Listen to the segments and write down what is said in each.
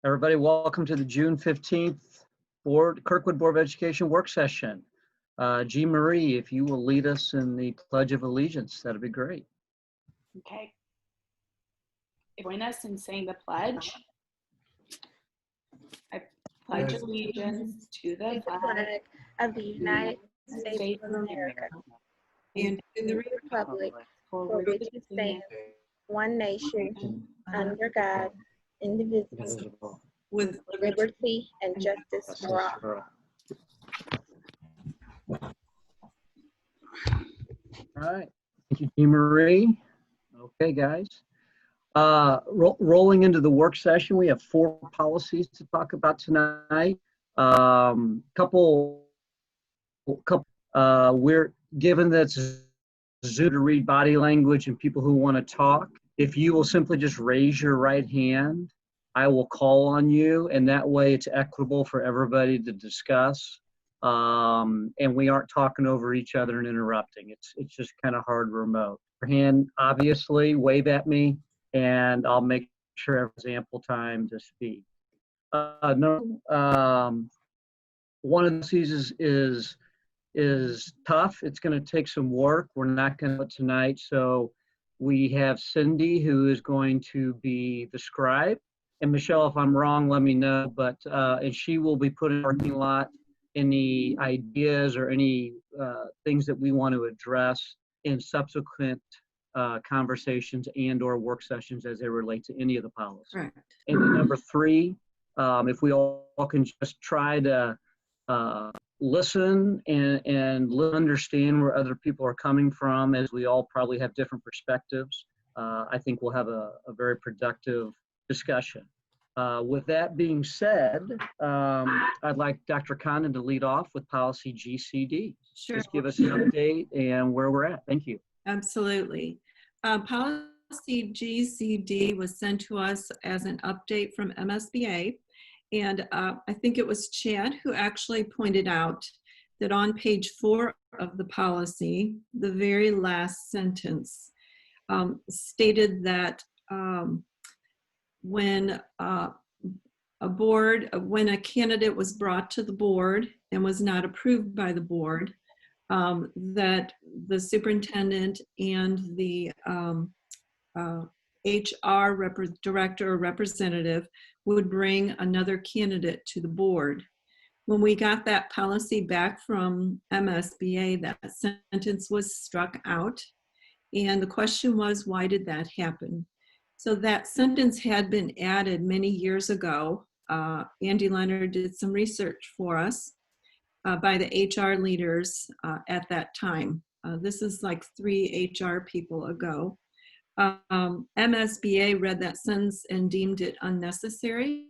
Everybody, welcome to the June 15th Kirkwood Board of Education work session. Jean Marie, if you will lead us in the Pledge of Allegiance, that'd be great. Okay. Join us in saying the pledge. I pledge allegiance to the flag of the United States of America and to the republic for which it stands, one nation, under God, indivisible, with liberty and justice for all. All right, thank you, Jean Marie. Okay, guys. Rolling into the work session, we have 4 policies to talk about tonight. We're given that Zoom to read body language and people who want to talk. If you will simply just raise your right hand, I will call on you, and that way it's equitable for everybody to discuss. And we aren't talking over each other and interrupting. It's just kind of hard remote. Your hand, obviously, wave at me, and I'll make sure everyone's ample time to speak. One of these is tough. It's going to take some work. We're not going to do it tonight. So we have Cindy, who is going to be the scribe. And Michelle, if I'm wrong, let me know. But and she will be putting in the parking lot any ideas or any things that we want to address in subsequent conversations and or work sessions as they relate to any of the policies. Right. And then number 3, if we all can just try to listen and understand where other people are coming from, as we all probably have different perspectives, I think we'll have a very productive discussion. With that being said, I'd like Dr. Condon to lead off with policy GCD. Sure. Just give us an update and where we're at. Thank you. Absolutely. Policy GCD was sent to us as an update from MSBA. And I think it was Chad who actually pointed out that on page 4 of the policy, the very last sentence stated that when a candidate was brought to the board and was not approved by the board, that the superintendent and the HR director or representative would bring another candidate to the board. When we got that policy back from MSBA, that sentence was struck out. And the question was, why did that happen? So that sentence had been added many years ago. Andy Leonard did some research for us by the HR leaders at that time. This is like 3 HR people ago. MSBA read that sentence and deemed it unnecessary,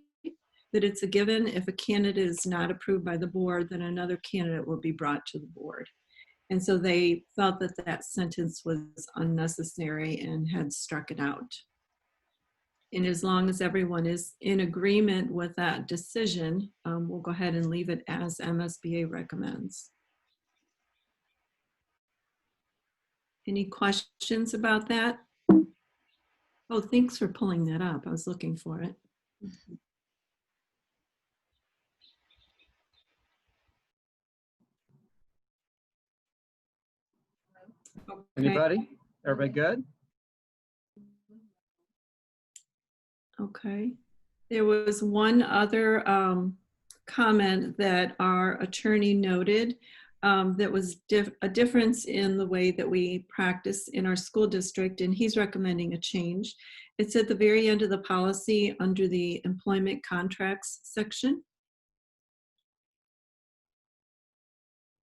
that it's a given if a candidate is not approved by the board, then another candidate will be brought to the board. And so they felt that that sentence was unnecessary and had struck it out. And as long as everyone is in agreement with that decision, we'll go ahead and leave it as MSBA recommends. Any questions about that? Oh, thanks for pulling that up. I was looking for it. Okay. Anybody? Everybody good? Okay. There was one other comment that our attorney noted that was a difference in the way that we practice in our school district, and he's recommending a change. It's at the very end of the policy under the employment contracts section.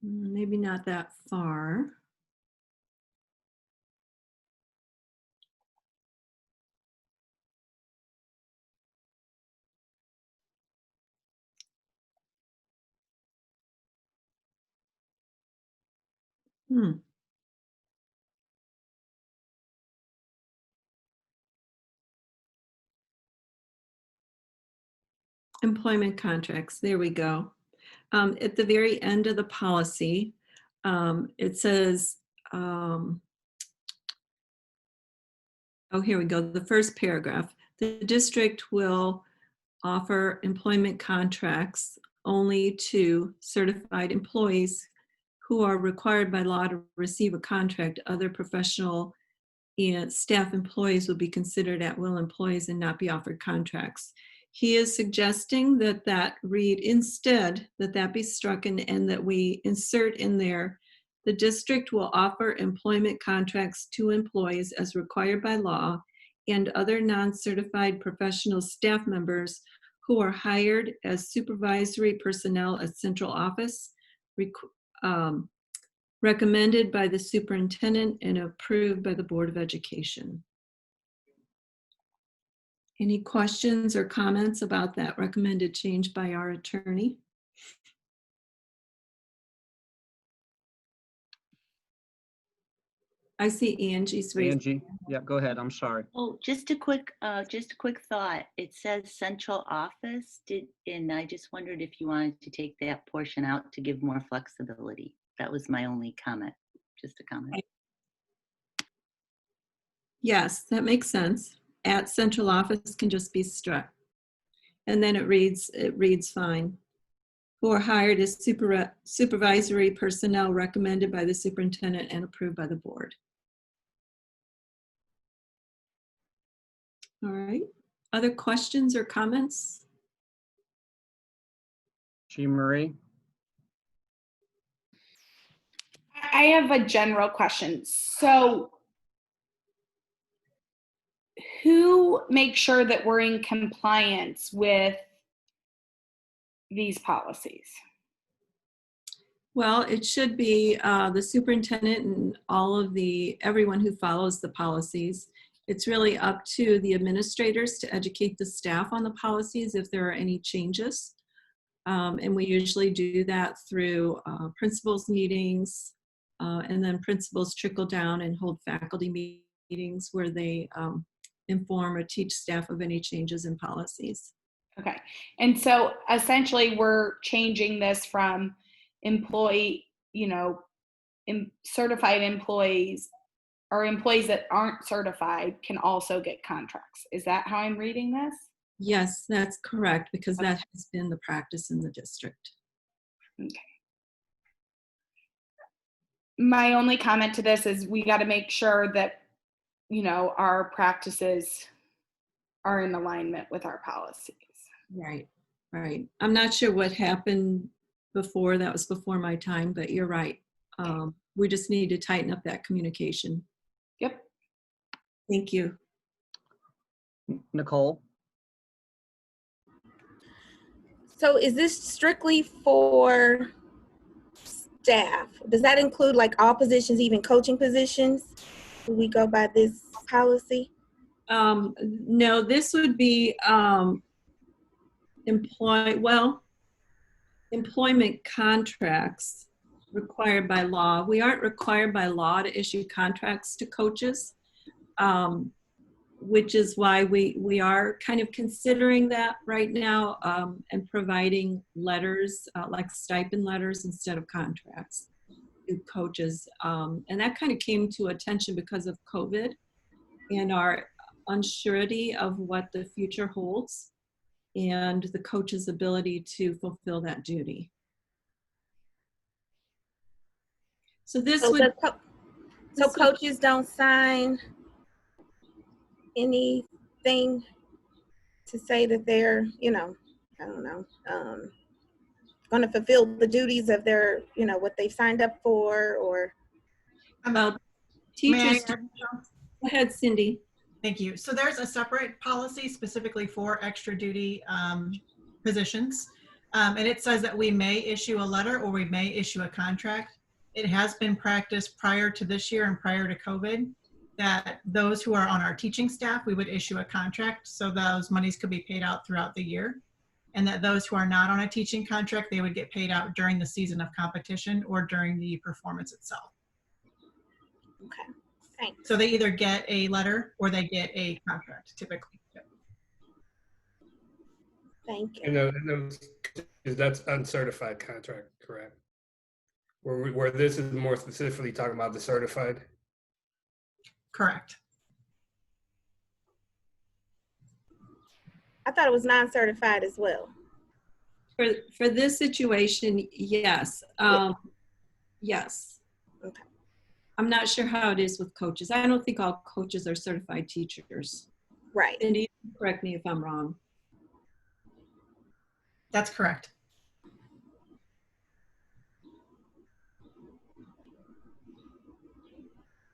Maybe not that far. Employment contracts, there we go. At the very end of the policy, it says, oh, here we go, the first paragraph. The district will offer employment contracts only to certified employees who are required by law to receive a contract. Other professional and staff employees will be considered at-will employees and not be offered contracts. He is suggesting that that read instead, that be struck and that we insert in there, the district will offer employment contracts to employees as required by law and other non-certified professional staff members who are hired as supervisory personnel at central office, recommended by the superintendent and approved by the Board of Education. Any questions or comments about that recommended change by our attorney? I see Angie's raised. Angie, yeah, go ahead. I'm sorry. Oh, just a quick thought. It says central office, and I just wondered if you wanted to take that portion out to give more flexibility. That was my only comment, just a comment. Yes, that makes sense. At central office can just be struck. And then it reads fine. Who are hired as supervisory personnel recommended by the superintendent and approved by the board. All right. Other questions or comments? Jean Marie? I have a general question. So who makes sure that we're in compliance with these policies? Well, it should be the superintendent and everyone who follows the policies. It's really up to the administrators to educate the staff on the policies if there are any changes. And we usually do that through principals meetings, and then principals trickle down and hold faculty meetings where they inform or teach staff of any changes in policies. Okay. And so essentially we're changing this from employee, certified employees or employees that aren't certified can also get contracts. Is that how I'm reading this? Yes, that's correct, because that has been the practice in the district. Okay. My only comment to this is we got to make sure that, our practices are in alignment with our policies. Right, right. I'm not sure what happened before. That was before my time, but you're right. We just need to tighten up that communication. Yep. Thank you. Nicole? So is this strictly for staff? Does that include like all positions, even coaching positions? Do we go by this policy? No, this would be employment contracts required by law. We aren't required by law to issue contracts to coaches, which is why we are kind of considering that right now, and providing letters, like stipend letters instead of contracts to coaches. And that kind of came to attention because of COVID and our unsurety of what the future holds and the coach's ability to fulfill that duty. So this So coaches don't sign anything to say that they're, going to fulfill the duties of their, what they've signed up for, or? Teachers. Go ahead, Cindy. Thank you. So there's a separate policy specifically for extra duty positions. And it says that we may issue a letter or we may issue a contract. It has been practiced prior to this year and prior to COVID that those who are on our teaching staff, we would issue a contract so those monies could be paid out throughout the year. And that those who are not on a teaching contract, they would get paid out during the season of competition or during the performance itself. Okay, thanks. So they either get a letter or they get a contract, typically. Thank you. And that's uncertified contract, correct? Where this is more specifically talking about the certified? Correct. I thought it was non-certified as well. For this situation, yes. Yes. Okay. I'm not sure how it is with coaches. I don't think all coaches are certified teachers. Right. Cindy, you can correct me if I'm wrong. That's correct.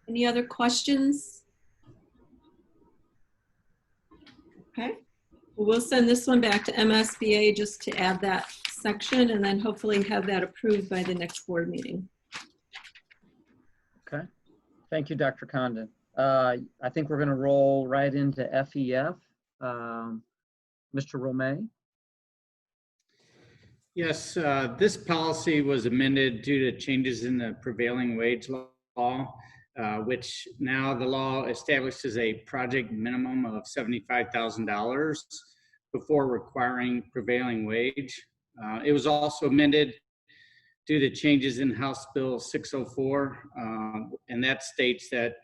Any other questions? Okay. Well, we'll send this one back to MSBA just to add that section and then hopefully have that approved by the next board meeting. Okay. Thank you, Dr. Condon. I think we're going to roll right into FEF. Mr. Romay. Yes, this policy was amended due to changes in the prevailing wage law, which now the law establishes a project minimum of $75,000 before requiring prevailing wage. It was also amended due to changes in House Bill 604, and that states that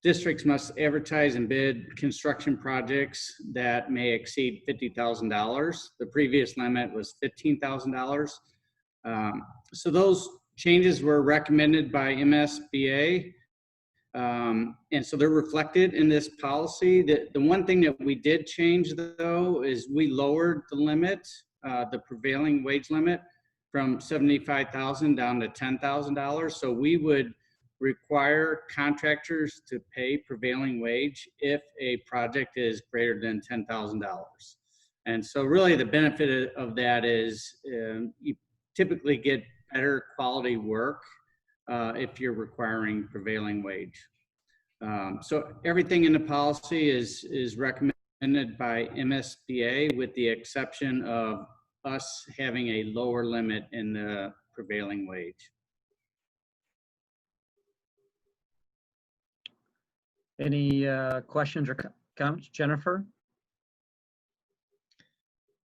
districts must advertise and bid construction projects that may exceed $50,000. The previous limit was $15,000. So those changes were recommended by MSBA. And so they're reflected in this policy. The one thing that we did change though is we lowered the limit, the prevailing wage limit from $75,000 down to $10,000. So we would require contractors to pay prevailing wage if a project is greater than $10,000. And so really the benefit of that is you typically get better quality work if you're requiring prevailing wage. So everything in the policy is recommended by MSBA with the exception of us having a lower limit in the prevailing wage. Any questions or comments? Jennifer?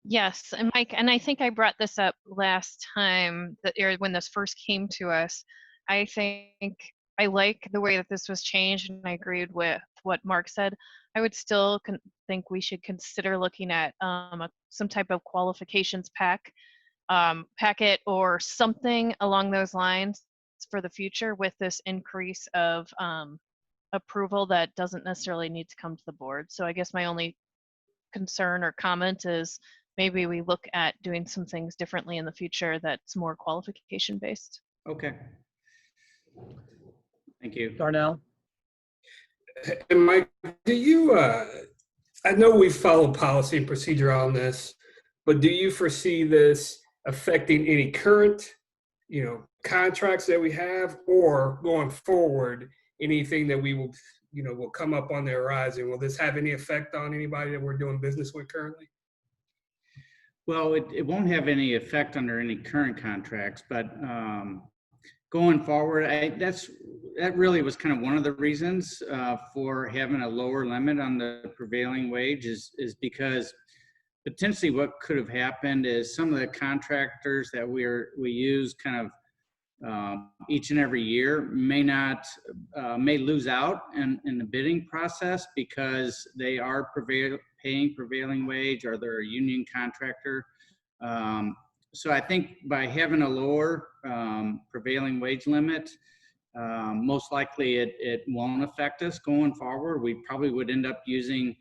Yes, and Mike, and I think I brought this up last time that when this first came to us. I think I like the way that this was changed, and I agreed with what Mark said. I would still think we should consider looking at some type of qualifications packet or something along those lines for the future with this increase of approval that doesn't necessarily need to come to the board. So I guess my only concern or comment is maybe we look at doing some things differently in the future that's more qualification based. Okay. Thank you. Darnell? And Mike, do you, I know we follow policy and procedure on this, but do you foresee this affecting any current, contracts that we have, or going forward, anything that we will, will come up on the horizon? Will this have any effect on anybody that we're doing business with currently? Well, it won't have any effect under any current contracts, but going forward, that really was kind of one of the reasons for having a lower limit on the prevailing wage is because potentially what could have happened is some of the contractors that we use kind of each and every year may lose out in the bidding process because they are paying prevailing wage or they're a union contractor. So I think by having a lower prevailing wage limit, most likely it won't affect us going forward. We probably would end up using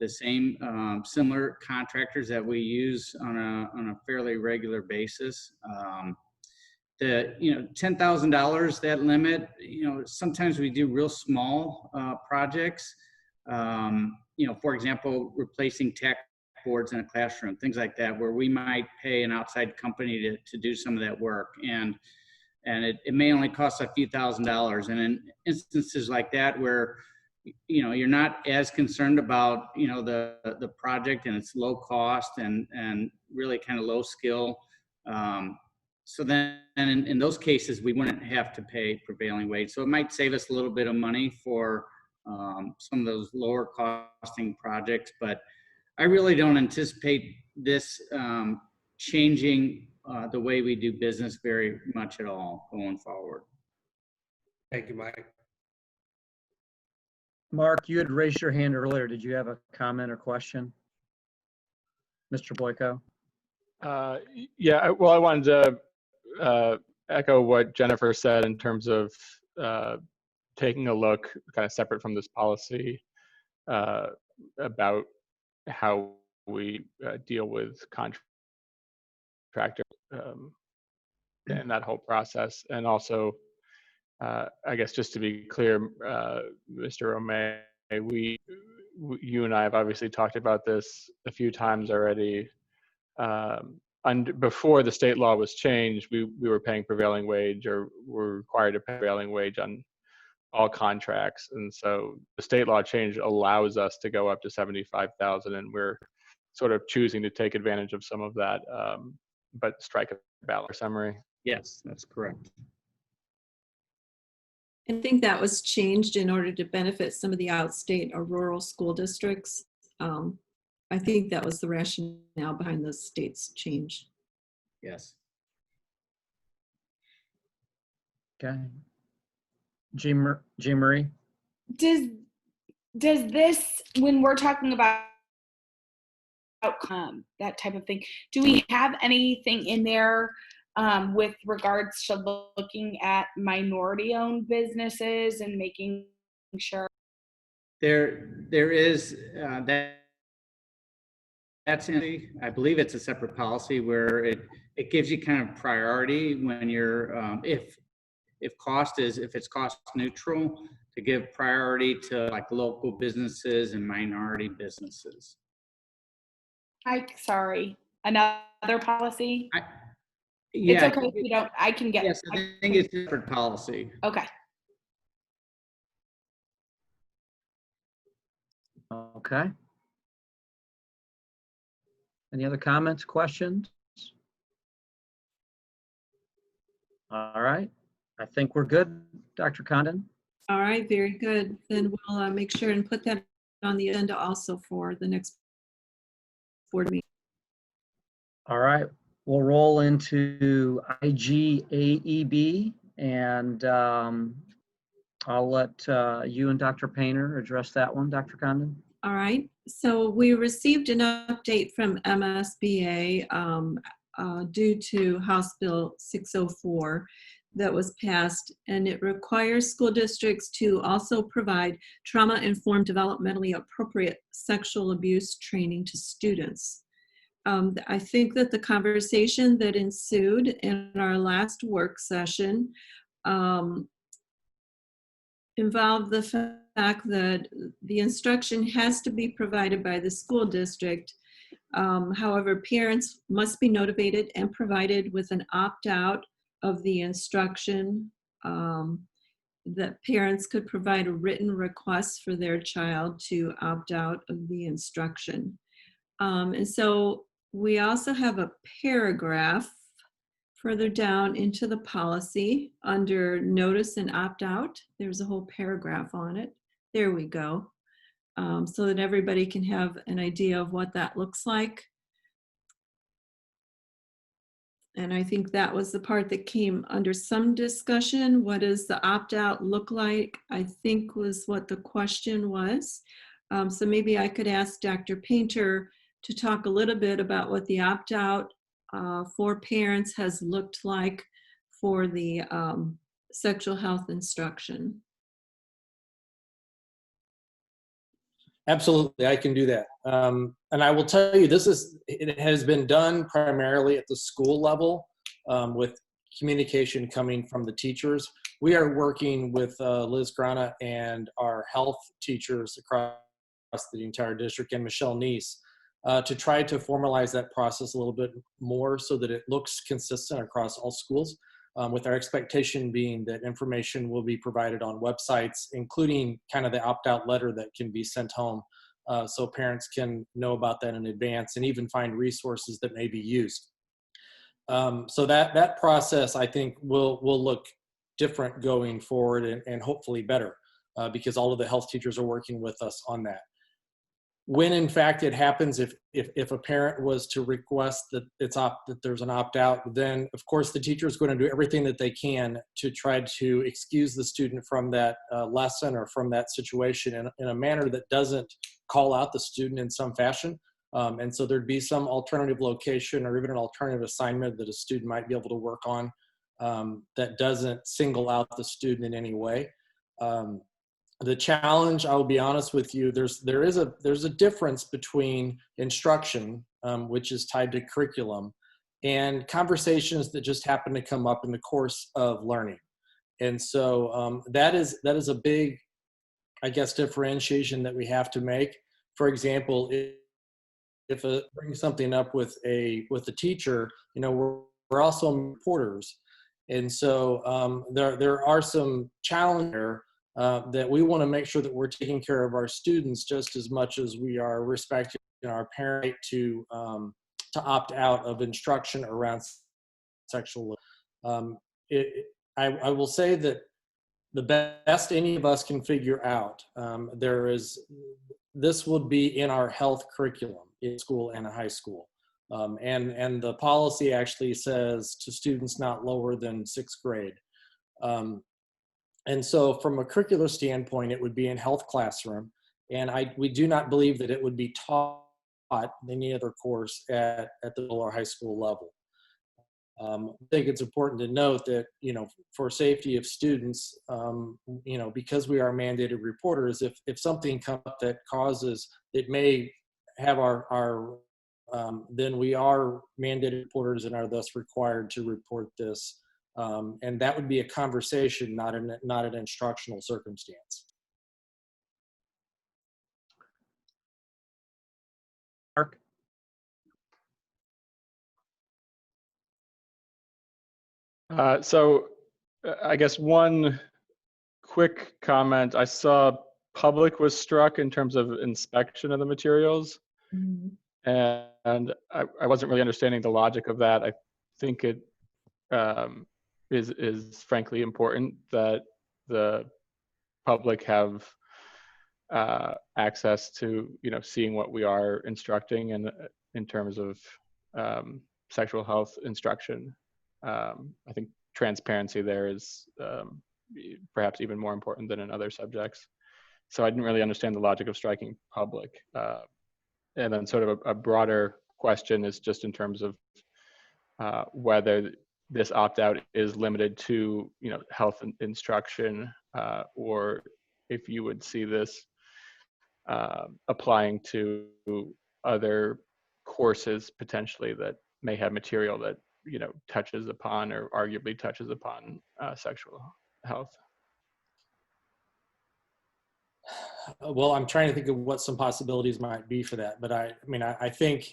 the same similar contractors that we use on a fairly regular basis. The $10,000, that limit, sometimes we do real small projects. For example, replacing tech boards in a classroom, things like that, where we might pay an outside company to do some of that work. And it may only cost a few $1,000s. And in instances like that, where, you're not as concerned about, the project and its low cost and really kind of low skill. So then in those cases, we wouldn't have to pay prevailing wage. So it might save us a little bit of money for some of those lower costing projects, but I really don't anticipate this changing the way we do business very much at all going forward. Thank you, Mike. Mark, you had raised your hand earlier. Did you have a comment or question? Mr. Boyko? Yeah, well, I wanted to echo what Jennifer said in terms of taking a look kind of separate from this policy about how we deal with contractors and that whole process. And also, I guess just to be clear, Mr. O'May, you and I have obviously talked about this a few times already. Before the state law was changed, we were paying prevailing wage, or were required to pay prevailing wage on all contracts. And so the state law change allows us to go up to 75,000, and we're sort of choosing to take advantage of some of that, but strike a balance. Summary. Yes, that's correct. I think that was changed in order to benefit some of the outstate or rural school districts. I think that was the rationale behind the state's change. Yes. Okay. Jean Marie? Does this, when we're talking about outcome, that type of thing, do we have anything in there with regards to looking at minority-owned businesses and making sure? There is that's in, I believe it's a separate policy where it gives you kind of priority when you're if it's cost neutral, to give priority to like local businesses and minority businesses. Sorry, another policy? Yeah, It's okay if you don't, I can get. Yes, I think it's a separate policy. Okay. Okay. Any other comments, questions? All right. I think we're good, Dr. Condon. All right, very good. Then we'll make sure and put that on the agenda also for the next board meeting. All right. We'll roll into IGAEB, and I'll let you and Dr. Painter address that one, Dr. Condon. All right, so we received an update from MSBA due to House Bill 604 that was passed, and it requires school districts to also provide trauma-informed, developmentally appropriate sexual abuse training to students. I think that the conversation that ensued in our last work session involved the fact that the instruction has to be provided by the school district. However, parents must be notified and provided with an opt-out of the instruction, that parents could provide a written request for their child to opt out of the instruction. And so we also have a paragraph further down into the policy under notice and opt-out. There's a whole paragraph on it. There we go. So that everybody can have an idea of what that looks like. And I think that was the part that came under some discussion. What does the opt-out look like? I think was what the question was. So maybe I could ask Dr. Painter to talk a little bit about what the opt-out for parents has looked like for the sexual health instruction. Absolutely, I can do that. And I will tell you, it has been done primarily at the school level with communication coming from the teachers. We are working with Liz Grana and our health teachers across the entire district and Michelle Neese to try to formalize that process a little bit more so that it looks consistent across all schools, with our expectation being that information will be provided on websites, including kind of the opt-out letter that can be sent home so parents can know about that in advance and even find resources that may be used. So that process, I think, will look different going forward and hopefully better because all of the health teachers are working with us on that. When in fact it happens, if a parent was to request that that there's an opt-out, then of course the teacher is going to do everything that they can to try to excuse the student from that lesson or from that situation in a manner that doesn't call out the student in some fashion. And so there'd be some alternative location or even an alternative assignment that a student might be able to work on that doesn't single out the student in any way. The challenge, I will be honest with you, there's a difference between instruction, which is tied to curriculum, and conversations that just happen to come up in the course of learning. And so that is a big, I guess, differentiation that we have to make. For example, if bring something up with a teacher, you know, we're also reporters, and so there are some challenges there. That we want to make sure that we're taking care of our students just as much as we are respecting our parent to opt out of instruction around sexual. I will say that the best any of us can figure out, this would be in our health curriculum in school and high school. And the policy actually says to students not lower than 6th grade. And so from a curricular standpoint, it would be in health classroom. And we do not believe that it would be taught in any other course at the middle or high school level. I think it's important to note that, you know, for safety of students, you know, because we are mandated reporters, if something comes up that causes, it may have then we are mandated reporters and are thus required to report this. And that would be a conversation, not an instructional circumstance. Mark? So I guess one quick comment. I saw public was struck in terms of inspection of the materials. And I wasn't really understanding the logic of that. I think it is frankly important that the public have access to, you know, seeing what we are instructing and in terms of sexual health instruction. I think transparency there is perhaps even more important than in other subjects. So I didn't really understand the logic of striking public. And then sort of a broader question is just in terms of whether this opt-out is limited to, you know, health instruction, or if you would see this applying to other courses potentially that may have material that, you know, touches upon or arguably touches upon sexual health. Well, I'm trying to think of what some possibilities might be for that. But I think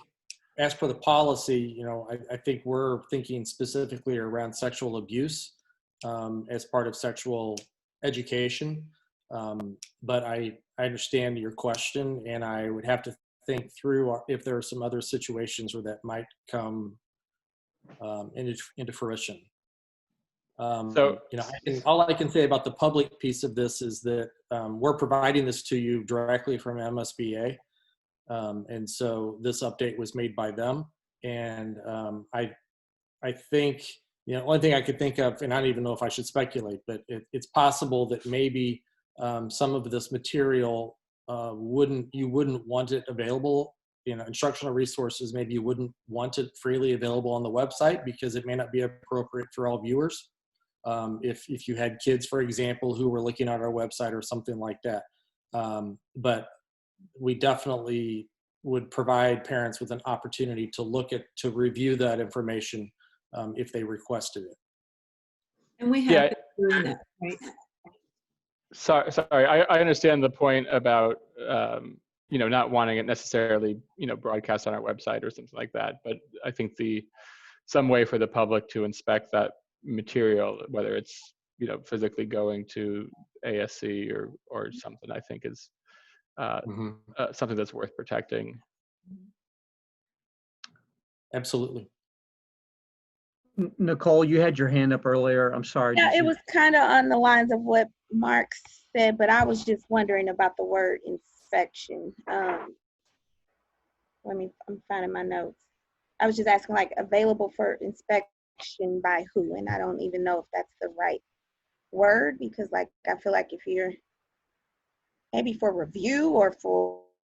as per the policy, you know, I think we're thinking specifically around sexual abuse as part of sexual education. But I understand your question, and I would have to think through if there are some other situations where that might come into fruition. So, you know, all I can say about the public piece of this is that we're providing this to you directly from MSBA. And so this update was made by them. And I think, you know, only thing I could think of, and I don't even know if I should speculate, but it's possible that maybe some of this material you wouldn't want it available, you know, instructional resources, maybe you wouldn't want it freely available on the website because it may not be appropriate for all viewers. If you had kids, for example, who were looking at our website or something like that. But we definitely would provide parents with an opportunity to review that information if they requested it. And we have been doing that, right? Sorry, I understand the point about, you know, not wanting it necessarily, you know, broadcast on our website or something like that. But I think some way for the public to inspect that material, whether it's, you know, physically going to ASC or something, I think is something that's worth protecting. Absolutely. Nicole, you had your hand up earlier. I'm sorry. Yeah, it was kind of on the lines of what Mark said, but I was just wondering about the word inspection. I'm finding my notes. I was just asking, like, available for inspection by who? And I don't even know if that's the right word, because, like, I feel like if you're maybe for review or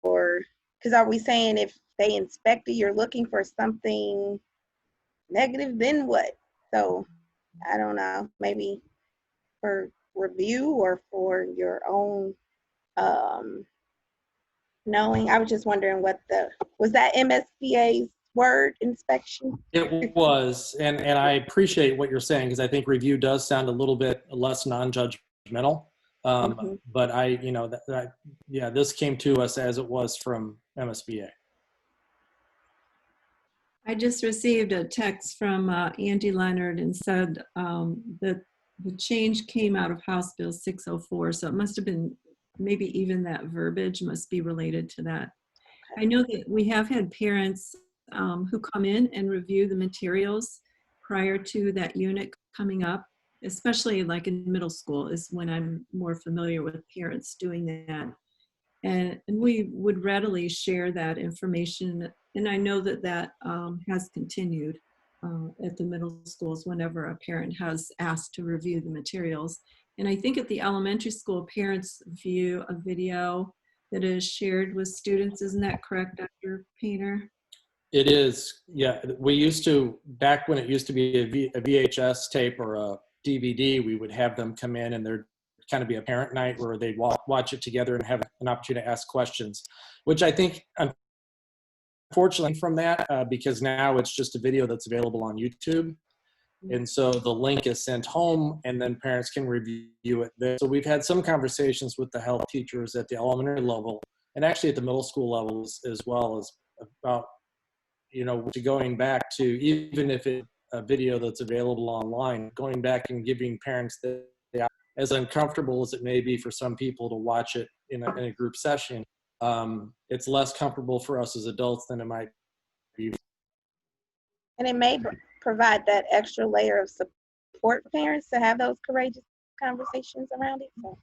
because are we saying if they inspected, you're looking for something negative, then what? So I don't know, maybe for review or for your own knowing. I was just wondering was that MSBA's word, inspection? It was, and I appreciate what you're saying, because I think review does sound a little bit less non-judgmental. But yeah, this came to us as it was from MSBA. I just received a text from Andy Leonard and said that the change came out of House Bill 604. So it must have been, maybe even that verbiage must be related to that. I know that we have had parents who come in and review the materials prior to that unit coming up, especially like in middle school is when I'm more familiar with parents doing that. And we would readily share that information. And I know that that has continued at the middle schools whenever a parent has asked to review the materials. And I think at the elementary school, parents view a video that is shared with students. Isn't that correct, Dr. Painter? It is, yeah. We used to, back when it used to be a VHS tape or a DVD, we would have them come in and there'd kind of be a parent night where they'd watch it together and have an opportunity to ask questions, which I think, unfortunately from that, because now it's just a video that's available on YouTube. And so the link is sent home and then parents can review it there. So we've had some conversations with the health teachers at the elementary level and actually at the middle school levels as well, as about, to going back to, even if it's a video that's available online, going back and giving parents the, as uncomfortable as it may be for some people to watch it in a group session, it's less comfortable for us as adults than it might be. And it may provide that extra layer of support for parents to have those courageous conversations around it. So.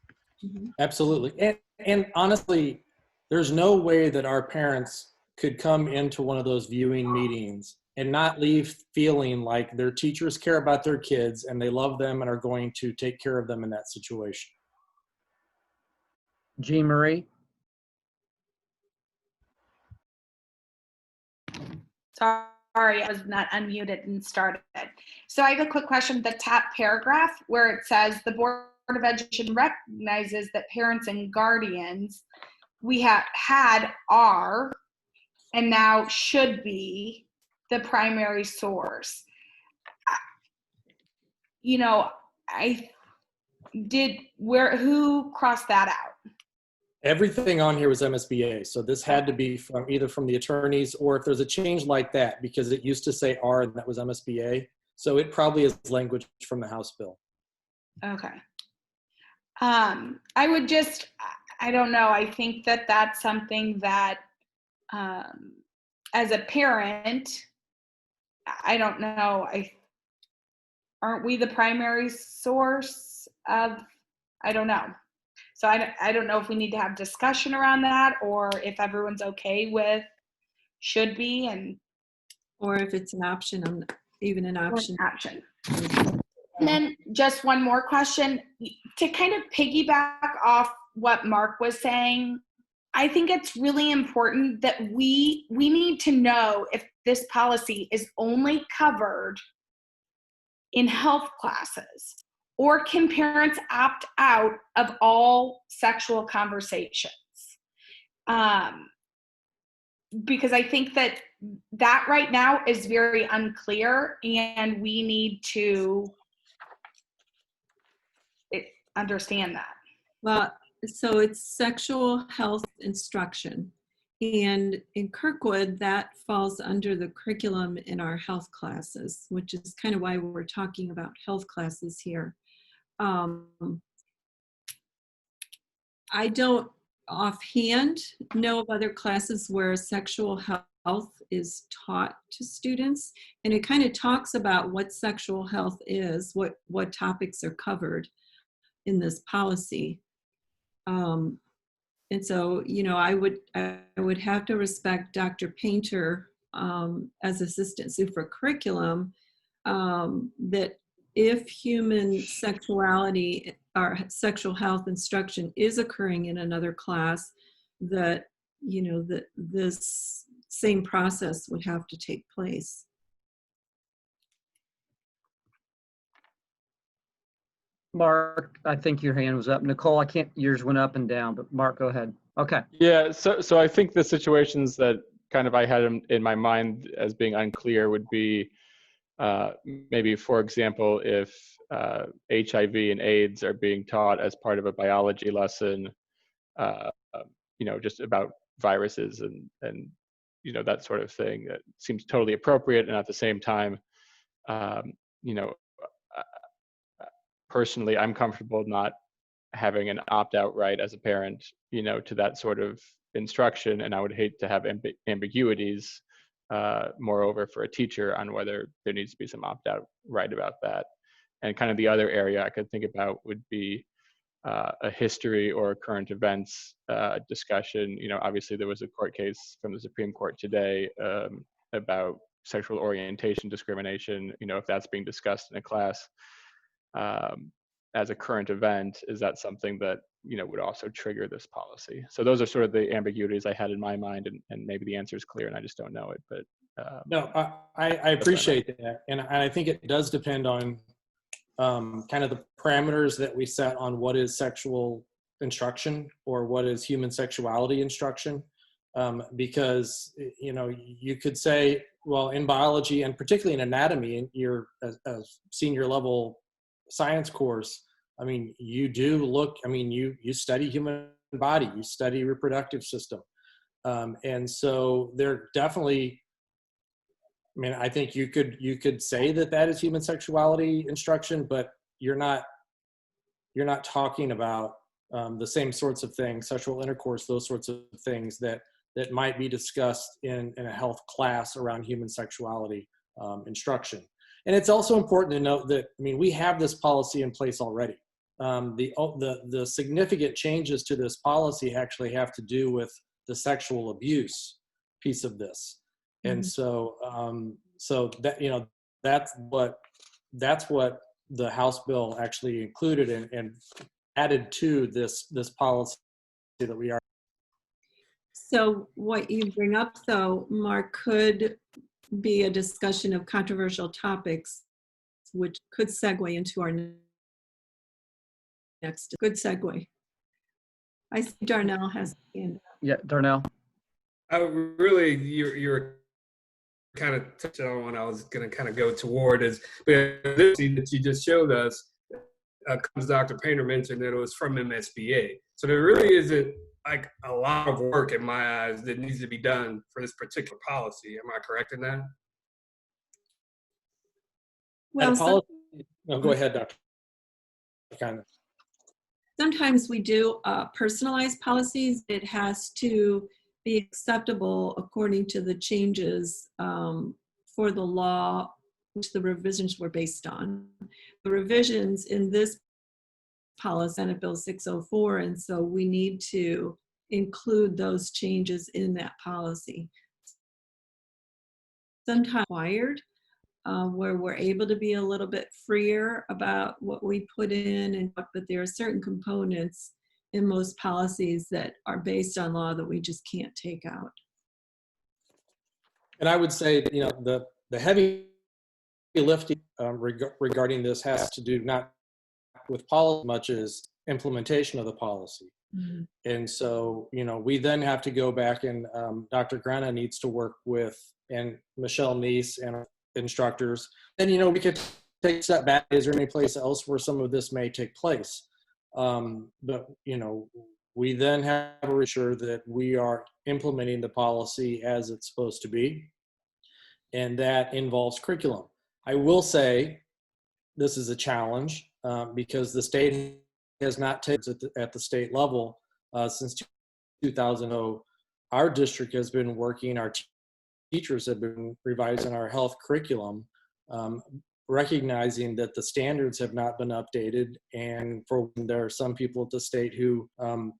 Absolutely. And honestly, there's no way that our parents could come into one of those viewing meetings and not leave feeling like their teachers care about their kids and they love them and are going to take care of them in that situation. Jean Marie? Sorry, I was not unmuted and started. So I have a quick question. The top paragraph where it says the Board of Education recognizes that parents and guardians we have had are and now should be the primary source. Who crossed that out? Everything on here was MSBA. So this had to be from either from the attorneys or if there's a change like that, because it used to say R and that was MSBA. So it probably is language from the House bill. Okay. I would just, I don't know. I think that that's something that as a parent, I don't know. Aren't we the primary source of, I don't know. So I don't know if we need to have discussion around that or if everyone's okay with should be and. Or if it's an option, even an option. And then just one more question to kind of piggyback off what Mark was saying. I think it's really important that we need to know if this policy is only covered in health classes, or can parents opt out of all sexual conversations? Because I think that right now is very unclear and we need to understand that. Well, so it's sexual health instruction. And in Kirkwood, that falls under the curriculum in our health classes, which is kind of why we're talking about health classes here. I don't offhand know of other classes where sexual health is taught to students. And it kind of talks about what sexual health is, what topics are covered in this policy. And so, I would have to respect Dr. Painter as assistant super curriculum, that if human sexuality or sexual health instruction is occurring in another class, that, that this same process would have to take place. Mark, I think your hand was up. Nicole, I can't, yours went up and down, but Mark, go ahead. Okay. Yeah, so I think the situations that kind of I had in my mind as being unclear would be maybe, for example, if HIV and AIDS are being taught as part of a biology lesson, just about viruses and that sort of thing. That seems totally appropriate, and at the same time, you know, personally, I'm comfortable not having an opt-out right as a parent, to that sort of instruction, and I would hate to have ambiguities, moreover, for a teacher on whether there needs to be some opt-out right about that. And kind of the other area I could think about would be a history or current events discussion. Obviously there was a court case from the Supreme Court today about sexual orientation discrimination. If that's being discussed in a class as a current event, is that something that would also trigger this policy? So those are sort of the ambiguities I had in my mind, and maybe the answer is clear and I just don't know it. But no, I appreciate that, and I think it does depend on kind of the parameters that we set on what is sexual instruction or what is human sexuality instruction. Because, you could say, well, in biology and particularly in anatomy, in your senior level science course, you do look, you study human body, you study reproductive system. And so there definitely, I think you could say that is human sexuality instruction, but you're not talking about the same sorts of things, sexual intercourse, those sorts of things that might be discussed in a health class around human sexuality instruction. And it's also important to note that, we have this policy in place already. The significant changes to this policy actually have to do with the sexual abuse piece of this. And so that, that's what the House bill actually included and added to this policy that we are. So what you bring up, though, Mark, could be a discussion of controversial topics, which could segue into our next. Good segue. I see Darnell has a hand up. Yeah, Darnell. Really, you're kind of touching on what I was going to kind of go toward is this that you just showed us. As Dr. Painter mentioned, that it was from MSBA. So there really isn't like a lot of work in my eyes that needs to be done for this particular policy. Am I correct in that? Well, go ahead, Dr. Kind of. Sometimes we do personalized policies. It has to be acceptable according to the changes for the law, which the revisions were based on. The revisions in this policy, Senate Bill 604, and so we need to include those changes in that policy. Sometimes required, where we're able to be a little bit freer about what we put in, but there are certain components in most policies that are based on law that we just can't take out. And I would say, the heavy lifting regarding this has to do not with policy much as implementation of the policy. Mm-hmm. And so, we then have to go back and Dr. Grana needs to work with, and Michelle Neese and instructors. And, we could take a step back. Is there any place else where some of this may take place? But, we then have to ensure that we are implementing the policy as it's supposed to be. And that involves curriculum. I will say this is a challenge because the state has not taken it at the state level since 2000. Our district has been working, our teachers have been revising our health curriculum, recognizing that the standards have not been updated, and there are some people at the state who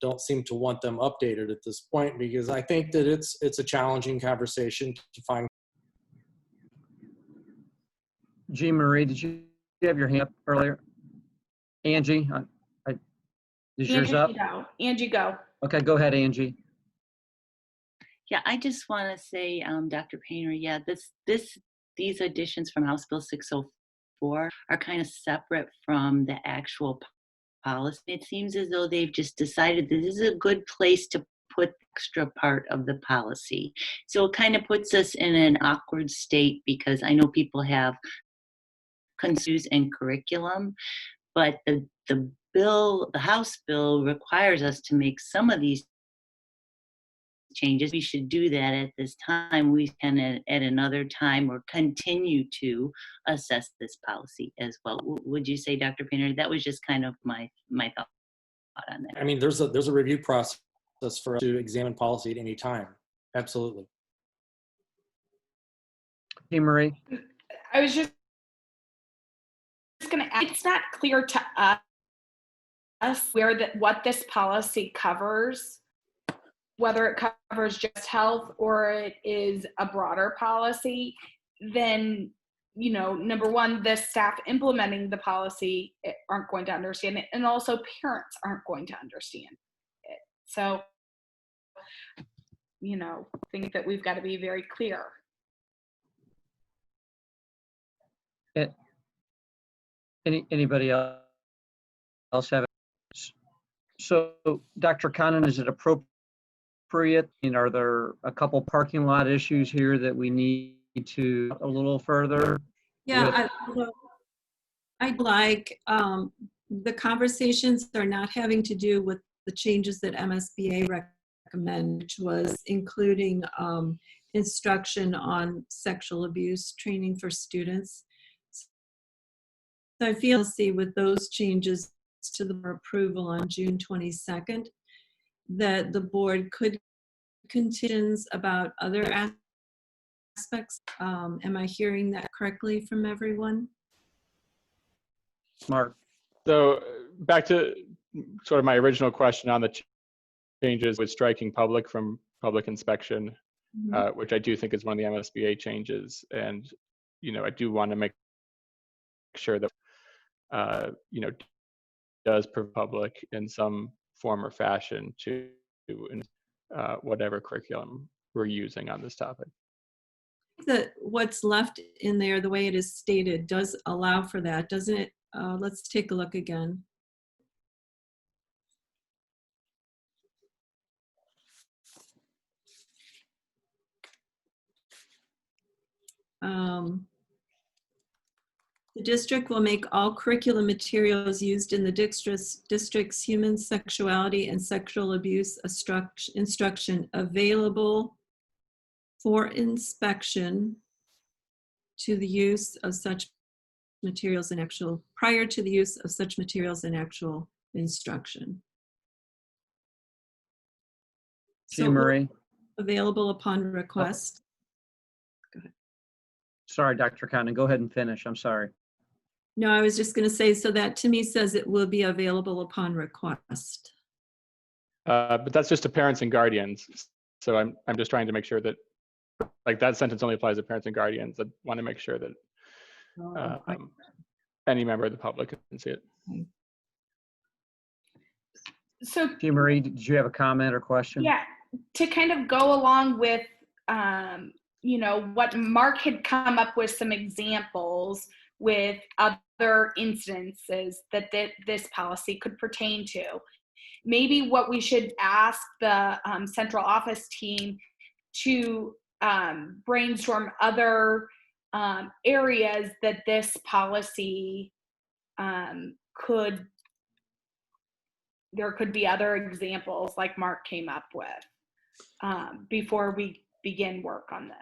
don't seem to want them updated at this point, because I think that it's a challenging conversation to find. Jean Marie, did you have your hand up earlier? Angie, is yours up? Angie, go. Okay, go ahead, Angie. Yeah, I just want to say, Dr. Painter, yeah, these additions from House Bill 604 are kind of separate from the actual policy. It seems as though they've just decided that this is a good place to put the extra part of the policy. So it kind of puts us in an awkward state because I know people have concerns and curriculum, but the bill, the House bill requires us to make some of these changes. We should do that at this time. We can at another time or continue to assess this policy as well. Would you say, Dr. Painter? That was just kind of my thought on that. I mean, there's a review process for us to examine policy at any time. Absolutely. Hey, Marie. I was just going to add, it's not clear to us what this policy covers, whether it covers just health or it is a broader policy. Then, you know, number one, the staff implementing the policy aren't going to understand it, and also parents aren't going to understand it. So, you know, I think that we've got to be very clear. Anybody else have it? So, Dr. Conan, is it appropriate? And are there a couple parking lot issues here that we need to a little further? Yeah, I'd like the conversations are not having to do with the changes that MSBA recommend, which was including instruction on sexual abuse training for students. So I feel, see, with those changes to the approval on June 22nd, that the board could conditions about other aspects. Am I hearing that correctly from everyone? Mark. So back to sort of my original question on the changes with striking public from public inspection, which I do think is one of the MSBA changes. And, you know, I do want to make sure that, you know, does per public in some form or fashion to whatever curriculum we're using on this topic. That what's left in there, the way it is stated, does allow for that, doesn't it? Let's take a look again. The district will make all curriculum materials used in the district's human sexuality and sexual abuse instruction available for inspection to the use of such materials in actual, prior to the use of such materials in actual instruction. Jean Marie. Available upon request. Go ahead. Sorry, Dr. Conan, go ahead and finish. I'm sorry. No, I was just going to say, so that to me says it will be available upon request. But that's just to parents and guardians. So I'm just trying to make sure that, like, that sentence only applies to parents and guardians. I want to make sure that any member of the public can see it. So, Jean Marie, did you have a comment or question? yeah, to kind of go along with, you know, what Mark had come up with some examples with other instances that this policy could pertain to. Maybe what we should ask the central office team to brainstorm other areas that this policy there could be other examples like Mark came up with before we begin work on this.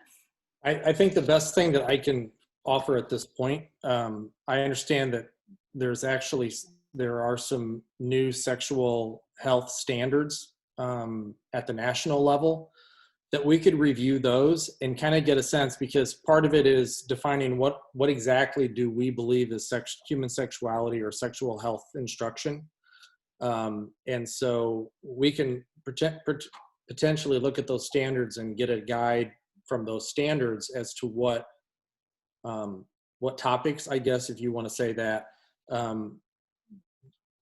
I think the best thing that I can offer at this point, I understand that there are some new sexual health standards at the national level that we could review those and kind of get a sense, because part of it is defining what exactly do we believe is human sexuality or sexual health instruction. And so we can potentially look at those standards and get a guide from those standards as to what topics, I guess, if you want to say that,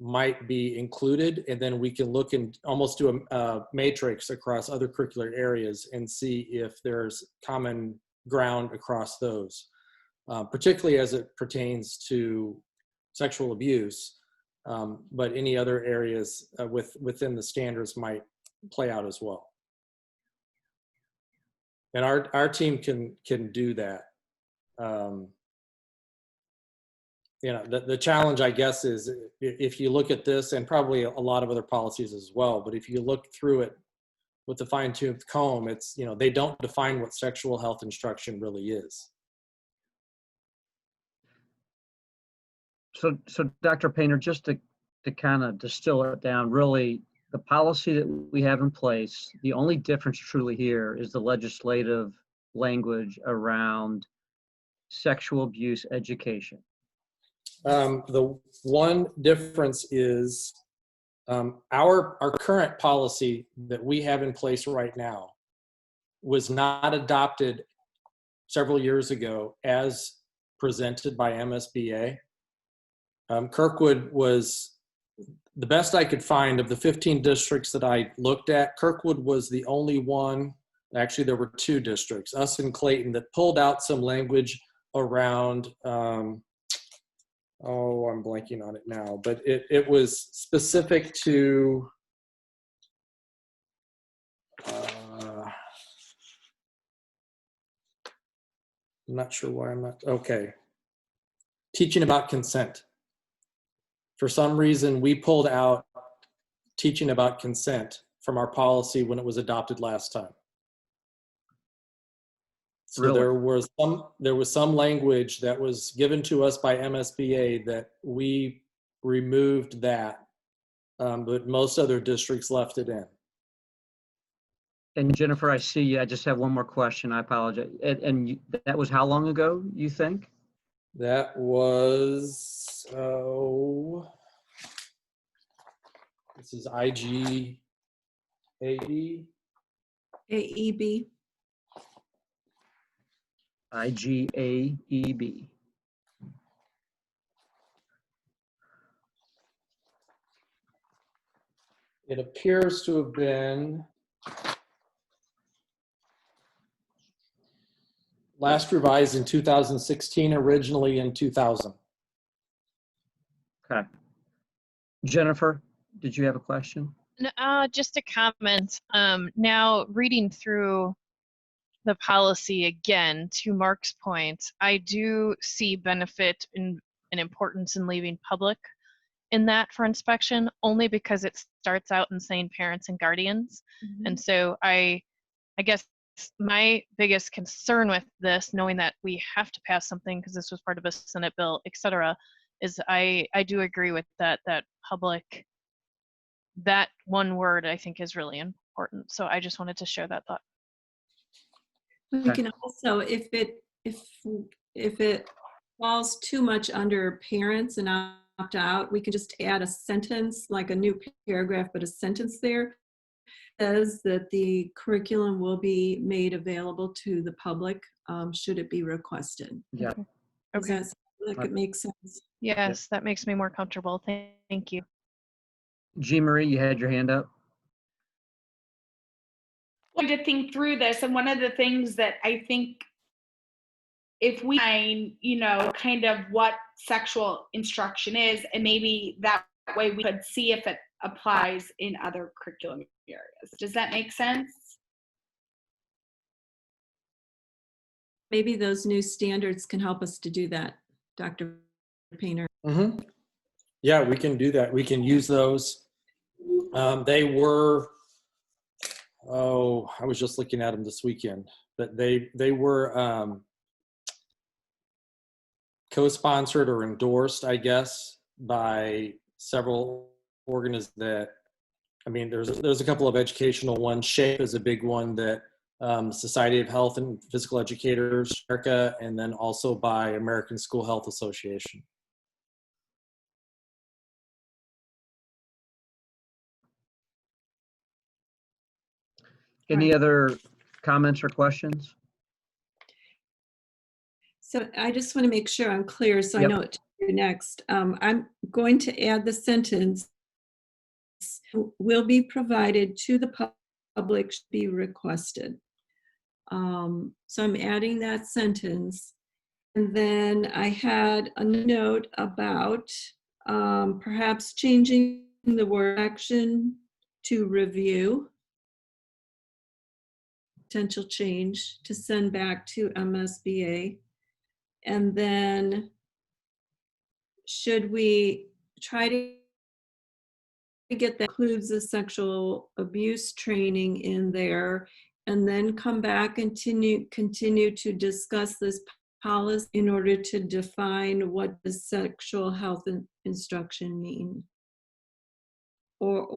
might be included, and then we can look and almost do a matrix across other curricular areas and see if there's common ground across those, particularly as it pertains to sexual abuse, but any other areas within the standards might play out as well. And our team can do that. You know, the challenge, I guess, is if you look at this, and probably a lot of other policies as well, but if you look through it with the fine-tooth comb, it's, you know, they don't define what sexual health instruction really is. So Dr. Painter, just to kind of distill it down, really, the policy that we have in place, the only difference truly here is the legislative language around sexual abuse education. The one difference is our current policy that we have in place right now was not adopted several years ago as presented by MSBA. Kirkwood was, the best I could find of the 15 districts that I looked at, Kirkwood was the only one, actually there were 2 districts, us and Clayton, that pulled out some language around, oh, I'm blanking on it now, but it was specific to, I'm not sure why I'm not, okay. Teaching about consent. For some reason, we pulled out teaching about consent from our policy when it was adopted last time. So Really? there was some language that was given to us by MSBA that we removed that, but most other districts left it in. And Jennifer, I see you. I just have one more question. I apologize. And that was how long ago, you think? That was, oh, this is IGAD. AEB. IGAEB. It appears to have been last revised in 2016, originally in 2000. Okay. Jennifer, did you have a question? Just a comment. Now, reading through the policy again, to Mark's point, I do see benefit and importance in leaving public in that for inspection, only because it starts out in saying parents and guardians. And so I guess my biggest concern with this, knowing that we have to pass something because this was part of a Senate bill, et cetera, is I do agree with that public, that one word I think is really important. So I just wanted to share that thought. We can also, if it falls too much under parents and opt out, we can just add a sentence, like a new paragraph, but a sentence there says that the curriculum will be made available to the public should it be requested. Yeah. Does that sound like it makes sense? Yes, that makes me more comfortable. Thank you. Jean Marie, you had your hand up. To think through this, and one of the things that I think, if we find, kind of what sexual instruction is, and maybe that way we could see if it applies in other curriculum areas. Does that make sense? Maybe those new standards can help us to do that, Dr. Painter. Yeah, we can do that. We can use those. They were, I was just looking at them this weekend, but they were co-sponsored or endorsed, I guess, by several organizations that, I mean, there's a couple of educational ones. SHAPE is a big one that Society of Health and Physical Educators, America, and then also by American School Health Association. Any other comments or questions? So I just want to make sure I'm clear. So Yep. I know it took next. I'm going to add the sentence, will be provided to the public should be requested. So I'm adding that sentence. And then I had a note about perhaps changing the word action to review, potential change to send back to MSBA. And then should we try to get that includes the sexual abuse training in there, and then come back and continue to discuss this policy in order to define what does sexual health instruction mean? Or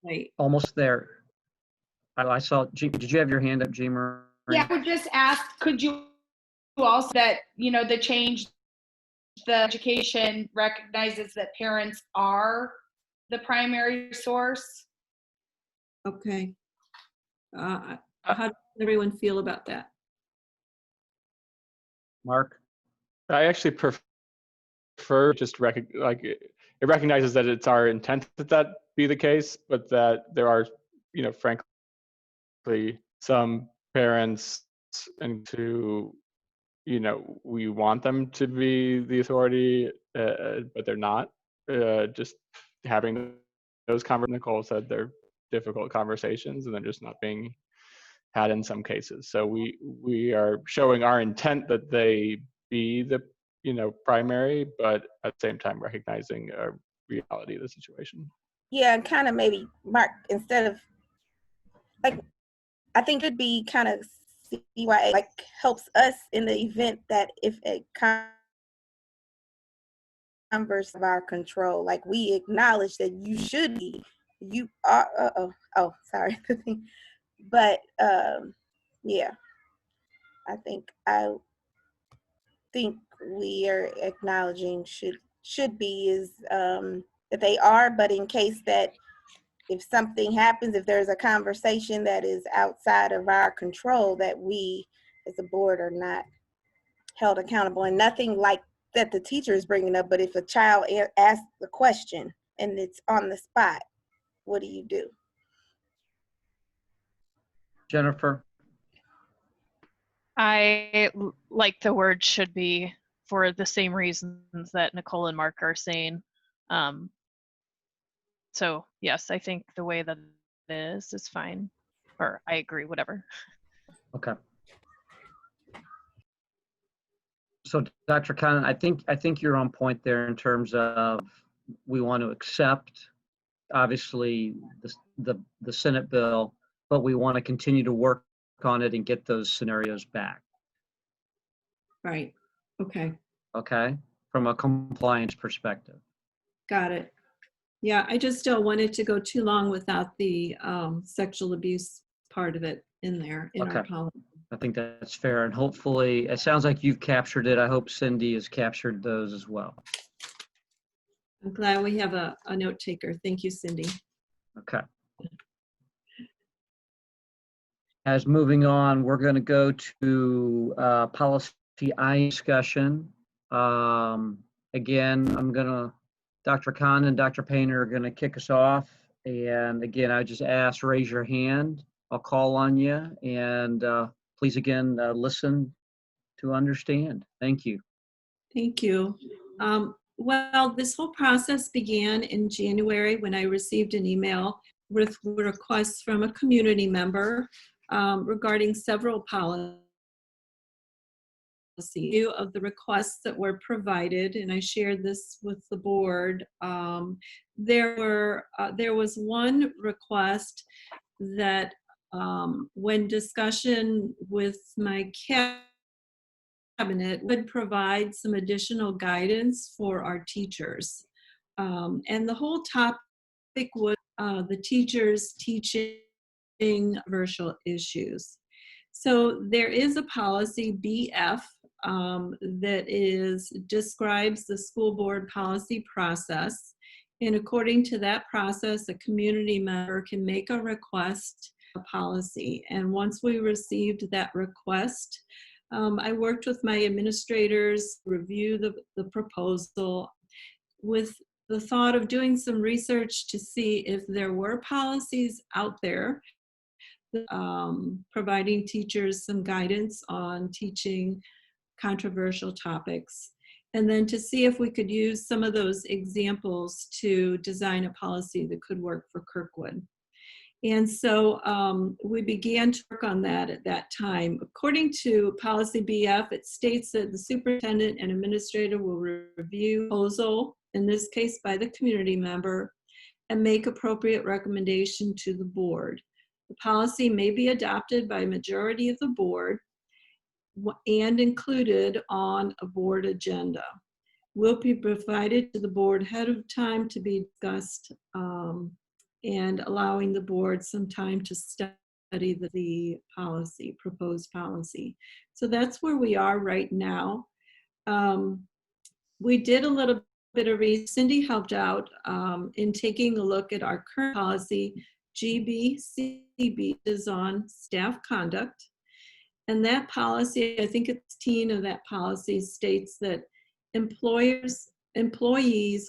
wait. Almost there. I saw, did you have your hand up, Jean Marie? Yeah, I would just ask, could you also that, the change, the education recognizes that parents are the primary source? Okay. How does everyone feel about that? Mark? I actually prefer just it recognizes that it's our intent that that be the case, but that there are, frankly, some parents and we want them to be the authority, but they're not. Just having those conversations, Nicole said, they're difficult conversations and they're just not being had in some cases. So we are showing our intent that they be the primary, but at the same time recognizing a reality of the situation. Yeah, and kind of maybe, Mark, instead of, I think it would be kind of CYA, helps us in the event that if a converse of our control, we acknowledge that you should be, you are, sorry. But, yeah, I think we are acknowledging should be is that they are, but in case that if something happens, if there's a conversation that is outside of our control, that we as a board are not held accountable. And nothing like that the teacher is bringing up, but if a child asks the question and it's on the spot, what do you do? Jennifer? I like the word should be for the same reasons that Nicole and Mark are saying. So yes, I think the way that it is fine, or I agree, whatever. Okay. So Dr. Khan, I think you're on point there in terms of we want to accept, obviously, the Senate bill, but we want to continue to work on it and get those scenarios back. Right. Okay. Okay. From a compliance perspective. Got it. Yeah, I just don't want it to go too long without the sexual abuse part of it in there in our policy. I think that's fair, and hopefully, it sounds like you've captured it. I hope Cindy has captured those as well. I'm glad we have a note taker. Thank you, Cindy. Okay. As moving on, we're going to go to policy I discussion. Again, Dr. Khan and Dr. Painter are going to kick us off. And again, I just ask, raise your hand. I'll call on you. And please, again, listen to understand. Thank you. Thank you. Well, this whole process began in January when I received an email with requests from a community member regarding several policies. Of the requests that were provided, and I shared this with the board. There was one request that when discussion with my cabinet would provide some additional guidance for our teachers. And the whole topic was the teachers teaching controversial issues. So there is a policy, BF, that describes the school board policy process. And according to that process, a community member can make a request, a policy. And once we received that request, I worked with my administrators, review the proposal with the thought of doing some research to see if there were policies out there providing teachers some guidance on teaching controversial topics, and then to see if we could use some of those examples to design a policy that could work for Kirkwood. And so we began to work on that at that time. According to Policy BF, it states that the superintendent and administrator will review the proposal, in this case by the community member, and make appropriate recommendation to the board. The policy may be adopted by a majority of the board and included on a board agenda. Will be provided to the board ahead of time to be discussed, and allowing the board some time to study the policy, proposed policy. So that's where we are right now. We did a little bit of research. Cindy helped out in taking a look at our current policy. GBCB is on staff conduct. And that policy, I think it's 10 of that policy, states that employees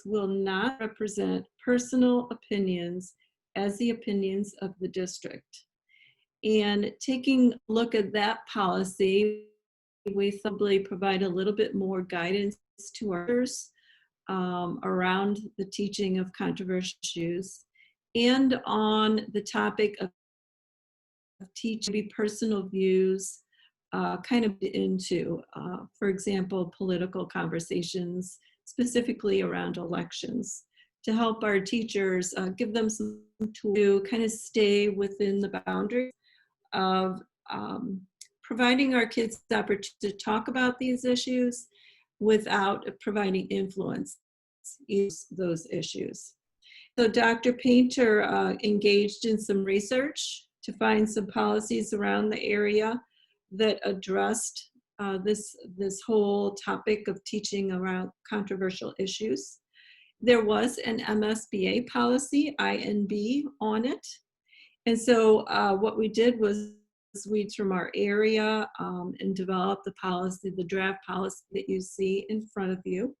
will not represent personal opinions as the opinions of the district. And taking a look at that policy, we probably provide a little bit more guidance to others around the teaching of controversial issues, and on the topic of teaching personal views, kind of into, for example, political conversations, specifically around elections, to help our teachers, give them some tools to kind of stay within the boundaries of providing our kids the opportunity to talk about these issues without providing influence in those issues. So Dr. Painter engaged in some research to find some policies around the area that addressed this whole topic of teaching around controversial issues. There was an MSBA policy, INB, on it. And so what we did was weeds from our area and developed the policy, the draft policy that you see in front of you.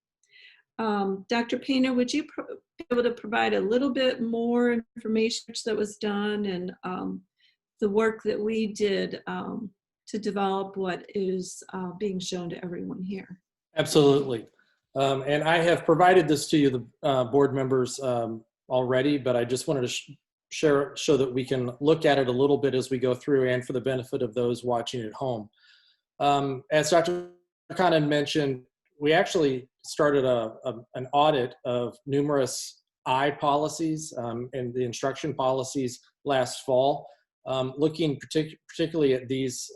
Dr. Painter, would you be able to provide a little bit more information that was done and the work that we did to develop what is being shown to everyone here? Absolutely. And I have provided this to you, the board members, already, but I just wanted to show that we can look at it a little bit as we go through and for the benefit of those watching at home. As Dr. Khan mentioned, we actually started an audit of numerous I policies and the instruction policies last fall, looking particularly at these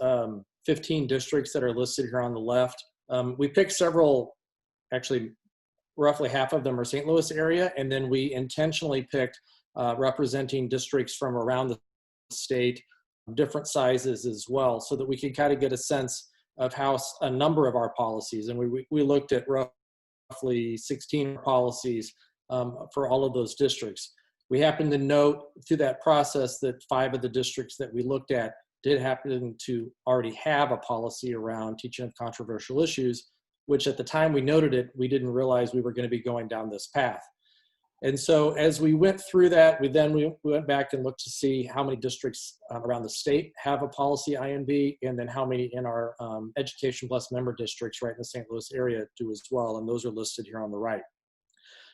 15 districts that are listed here on the left. We picked several, actually roughly half of them are St. Louis area, and then we intentionally picked representing districts from around the state, different sizes as well, so that we could kind of get a sense of how a number of our policies, and we looked at roughly 16 policies for all of those districts. We happened to note through that process that 5 of the districts that we looked at did happen to already have a policy around teaching of controversial issues, which at the time we noted it, we didn't realize we were going to be going down this path. And so as we went through that, we went back and looked to see how many districts around the state have a policy INB, and then how many in our Education Plus member districts right in the St. Louis area do as well, and those are listed here on the right.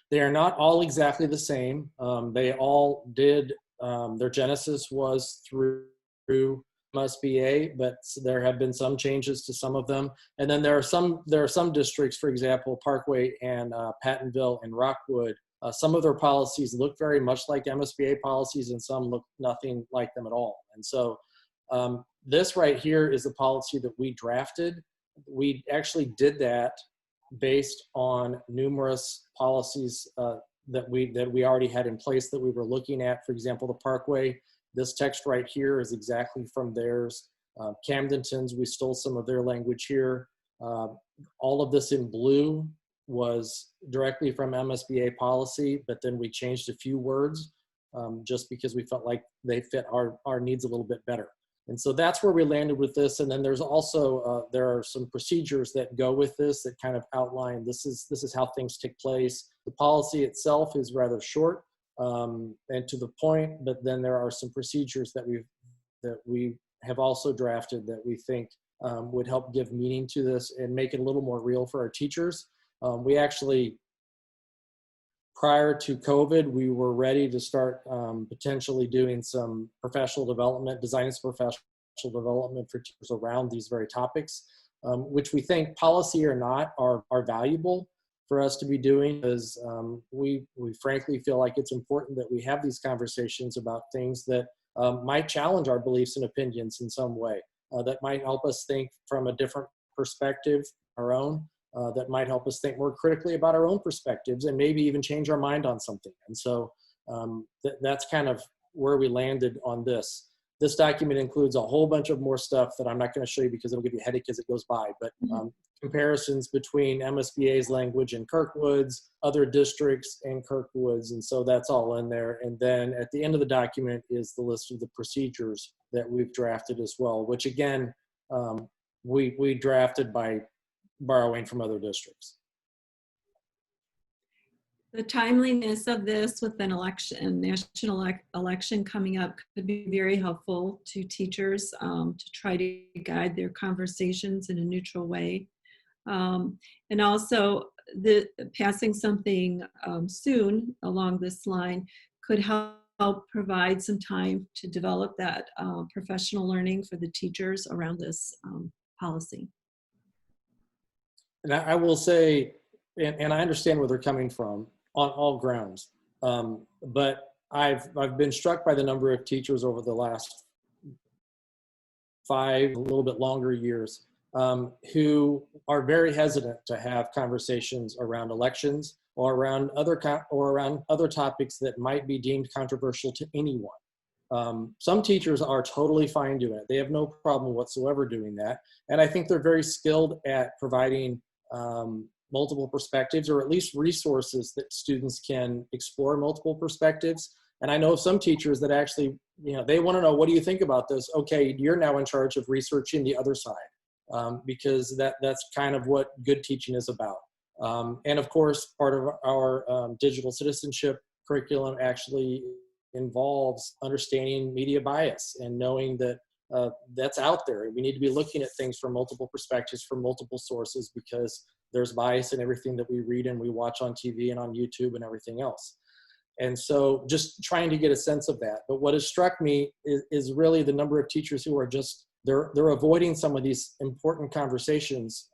They are not all exactly the same. They all did, their genesis was through MSBA, but there have been some changes to some of them. And then there are some districts, for example, Parkway and Pattonville and Rockwood. Some of their policies look very much like MSBA policies, and some look nothing like them at all. And so this right here is a policy that we drafted. We actually did that based on numerous policies that we already had in place that we were looking at. For example, the Parkway, this text right here is exactly from theirs. Camdenton's, we stole some of their language here. All of this in blue was directly from MSBA policy, but then we changed a few words just because we felt like they fit our needs a little bit better. And so that's where we landed with this. And then there's also, there are some procedures that go with this that kind of outline, this is how things take place. The policy itself is rather short and to the point, but then there are some procedures that we have also drafted that we think would help give meaning to this and make it a little more real for our teachers. We actually, prior to COVID, we were ready to start potentially doing some professional development, designing some professional development for teachers around these very topics, which we think, policy or not, are valuable for us to be doing, because we frankly feel like it's important that we have these conversations about things that might challenge our beliefs and opinions in some way, that might help us think from a different perspective, our own, that might help us think more critically about our own perspectives and maybe even change our mind on something. And so that's kind of where we landed on this. This document includes a whole bunch of more stuff that I'm not going to show you because it'll give you a headache as it goes by, but comparisons between MSBA's language and Kirkwood's, other districts and Kirkwood's, and so that's all in there. And then at the end of the document is the list of the procedures that we've drafted as well, which again, we drafted by borrowing from other districts. The timeliness of this with an election, national election coming up, could be very helpful to teachers to try to guide their conversations in a neutral way. And also, passing something soon along this line could help provide some time to develop that professional learning for the teachers around this policy. And I will say, and I understand where they're coming from on all grounds, but I've been struck by the number of teachers over the last 5, a little bit longer years, who are very hesitant to have conversations around elections or around other topics that might be deemed controversial to anyone. Some teachers are totally fine doing it. They have no problem whatsoever doing that. And I think they're very skilled at providing multiple perspectives, or at least resources that students can explore multiple perspectives. And I know of some teachers that actually, they want to know, what do you think about this? Okay, you're now in charge of researching the other side, because that's kind of what good teaching is about. And of course, part of our digital citizenship curriculum actually involves understanding media bias and knowing that that's out there. We need to be looking at things from multiple perspectives, from multiple sources, because there's bias in everything that we read and we watch on TV and on YouTube and everything else. And so just trying to get a sense of that. But what has struck me is really the number of teachers who are just, they're avoiding some of these important conversations,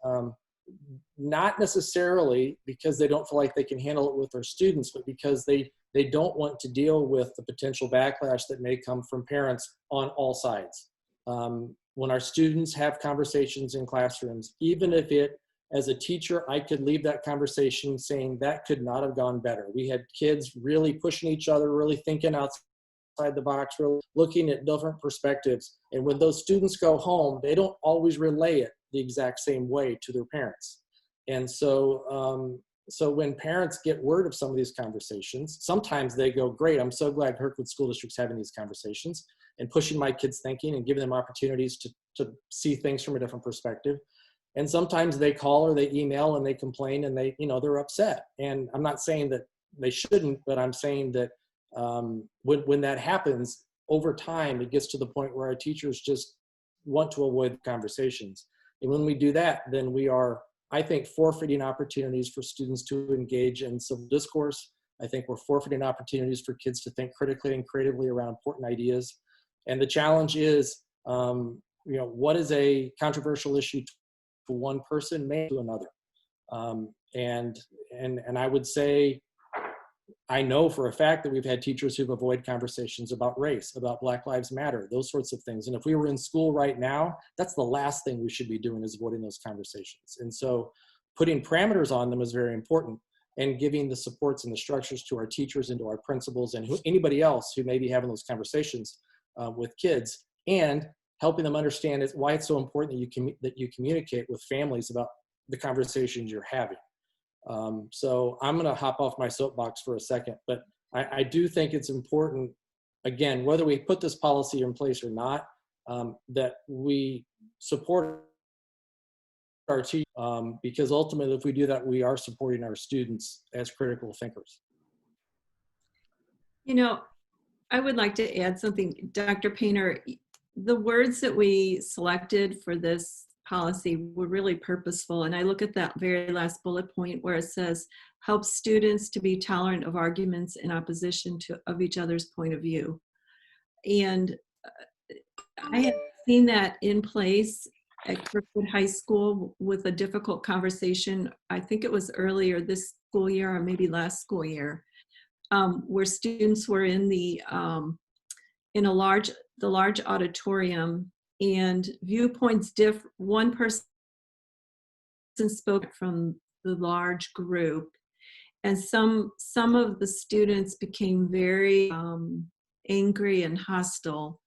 not necessarily because they don't feel like they can handle it with their students, but because they don't want to deal with the potential backlash that may come from parents on all sides. When our students have conversations in classrooms, even if as a teacher, I could leave that conversation saying that could not have gone better. We had kids really pushing each other, really thinking outside the box, really looking at different perspectives. And when those students go home, they don't always relay it the exact same way to their parents. And so, so when parents get word of some of these conversations, sometimes they go, great, I'm so glad Kirkwood School District's having these conversations and pushing my kids' thinking and giving them opportunities to see things from a different perspective. And sometimes they call or they email and they complain and they're upset. And I'm not saying that they shouldn't, but I'm saying that when that happens, over time, it gets to the point where our teachers just want to avoid conversations. And when we do that, then we are, I think, forfeiting opportunities for students to engage in civil discourse. I think we're forfeiting opportunities for kids to think critically and creatively around important ideas. And the challenge is, what is a controversial issue to one person may to another. And I would say, I know for a fact that we've had teachers who've avoided conversations about race, about Black Lives Matter, those sorts of things. And if we were in school right now, that's the last thing we should be doing, is avoiding those conversations. And so putting parameters on them is very important, and giving the supports and the structures to our teachers and to our principals and anybody else who may be having those conversations with kids, and helping them understand why it's so important that you communicate with families about the conversations you're having. So I'm going to hop off my soapbox for a second, but I do think it's important, again, whether we put this policy in place or not, that we support our teachers, because ultimately, if we do that, we are supporting our students as critical thinkers. You know, I would like to add something, Dr. Painter. The words that we selected for this policy were really purposeful. And I look at that very last bullet point where it says, help students to be tolerant of arguments in opposition of each other's point of view. And I have seen that in place at Kirkwood High School with a difficult conversation. I think it was earlier this school year or maybe last school year, where students were in the large auditorium, and viewpoints differ. One person spoke from the large group, and some of the students became very angry and hostile.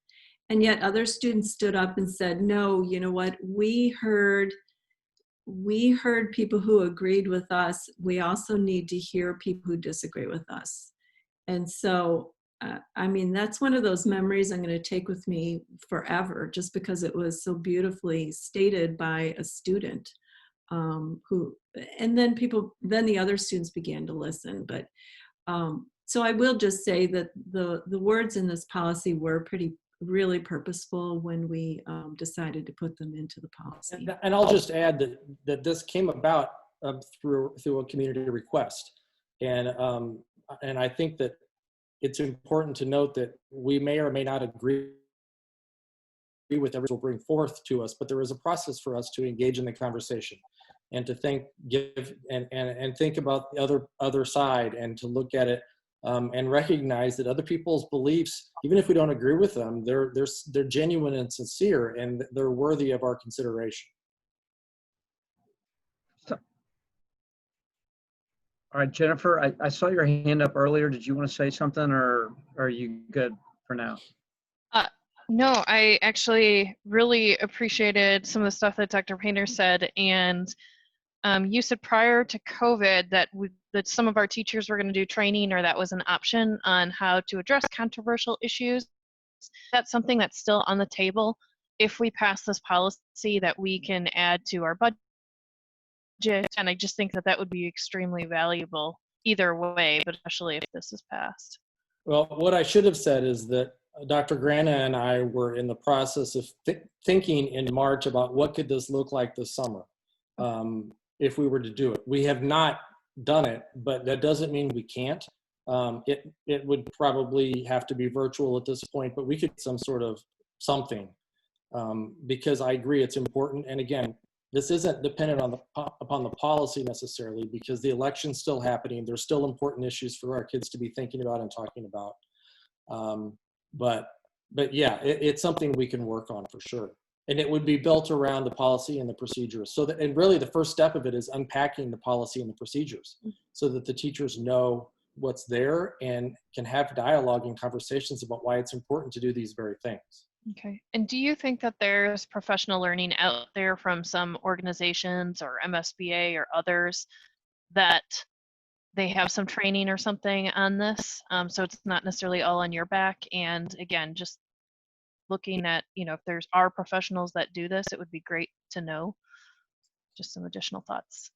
And yet other students stood up and said, no, you know what, we heard people who agreed with us. We also need to hear people who disagree with us. And so, I mean, that's one of those memories I'm going to take with me forever, just because it was so beautifully stated by a student and then the other students began to listen. But so I will just say that the words in this policy were really purposeful when we decided to put them into the policy. And I'll just add that this came about through a community request. And I think that it's important to note that we may or may not agree with everything will bring forth to us, but there is a process for us to engage in the conversation and to think about the other side, and to look at it and recognize that other people's beliefs, even if we don't agree with them, they're genuine and sincere, and they're worthy of our consideration. All right, Jennifer, I saw your hand up earlier. Did you want to say something, or are you good for now? No, I actually really appreciated some of the stuff that Dr. Painter said. And you said prior to COVID that some of our teachers were going to do training, or that was an option on how to address controversial issues. That's something that's still on the table if we pass this policy that we can add to our budget. And I just think that would be extremely valuable either way, but especially if this is passed. Well, what I should have said is that Dr. Grana and I were in the process of thinking in March about what could this look like this summer if we were to do it. We have not done it, but that doesn't mean we can't. It would probably have to be virtual at this point, but we could some sort of something because I agree it's important. And again, this isn't dependent upon the policy necessarily, because the election's still happening. There's still important issues for our kids to be thinking about and talking about. But yeah, it's something we can work on for sure. And it would be built around the policy and the procedures. And really the first step of it is unpacking the policy and the procedures so that the teachers know what's there and can have dialogue and conversations about why it's important to do these very things. Okay. And do you think that there's professional learning out there from some organizations or MSBA or others that they have some training or something on this? So it's not necessarily all on your back. And again, just looking at, if there's are professionals that do this, it would be great to know. Just some additional thoughts.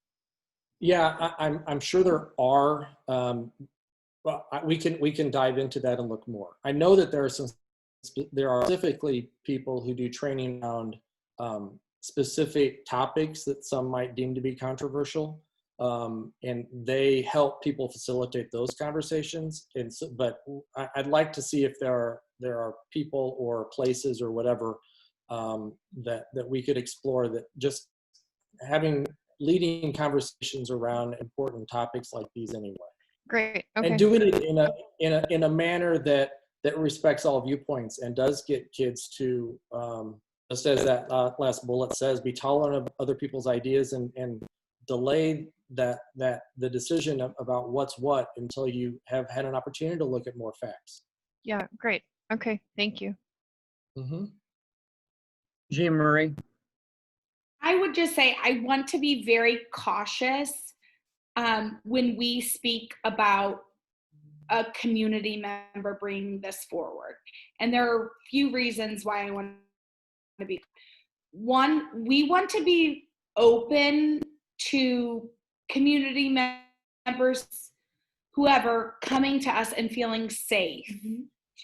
Yeah, I'm sure there are. Well, we can dive into that and look more. I know that there are specifically people who do training around specific topics that some might deem to be controversial, and they help people facilitate those conversations. And so, but I'd like to see if there are people or places or whatever that we could explore, that just leading conversations around important topics like these anyway. Great. Okay. And doing it in a manner that respects all viewpoints and does get kids to, just as that last bullet says, be tolerant of other people's ideas and delay the decision about what's what until you have had an opportunity to look at more facts. Yeah, great. Okay, thank you. Mm-hmm. Jean Marie. I would just say I want to be very cautious when we speak about a community member bringing this forward. And there are a few reasons why I want to be. One, we want to be open to community members, whoever, coming to us and feeling safe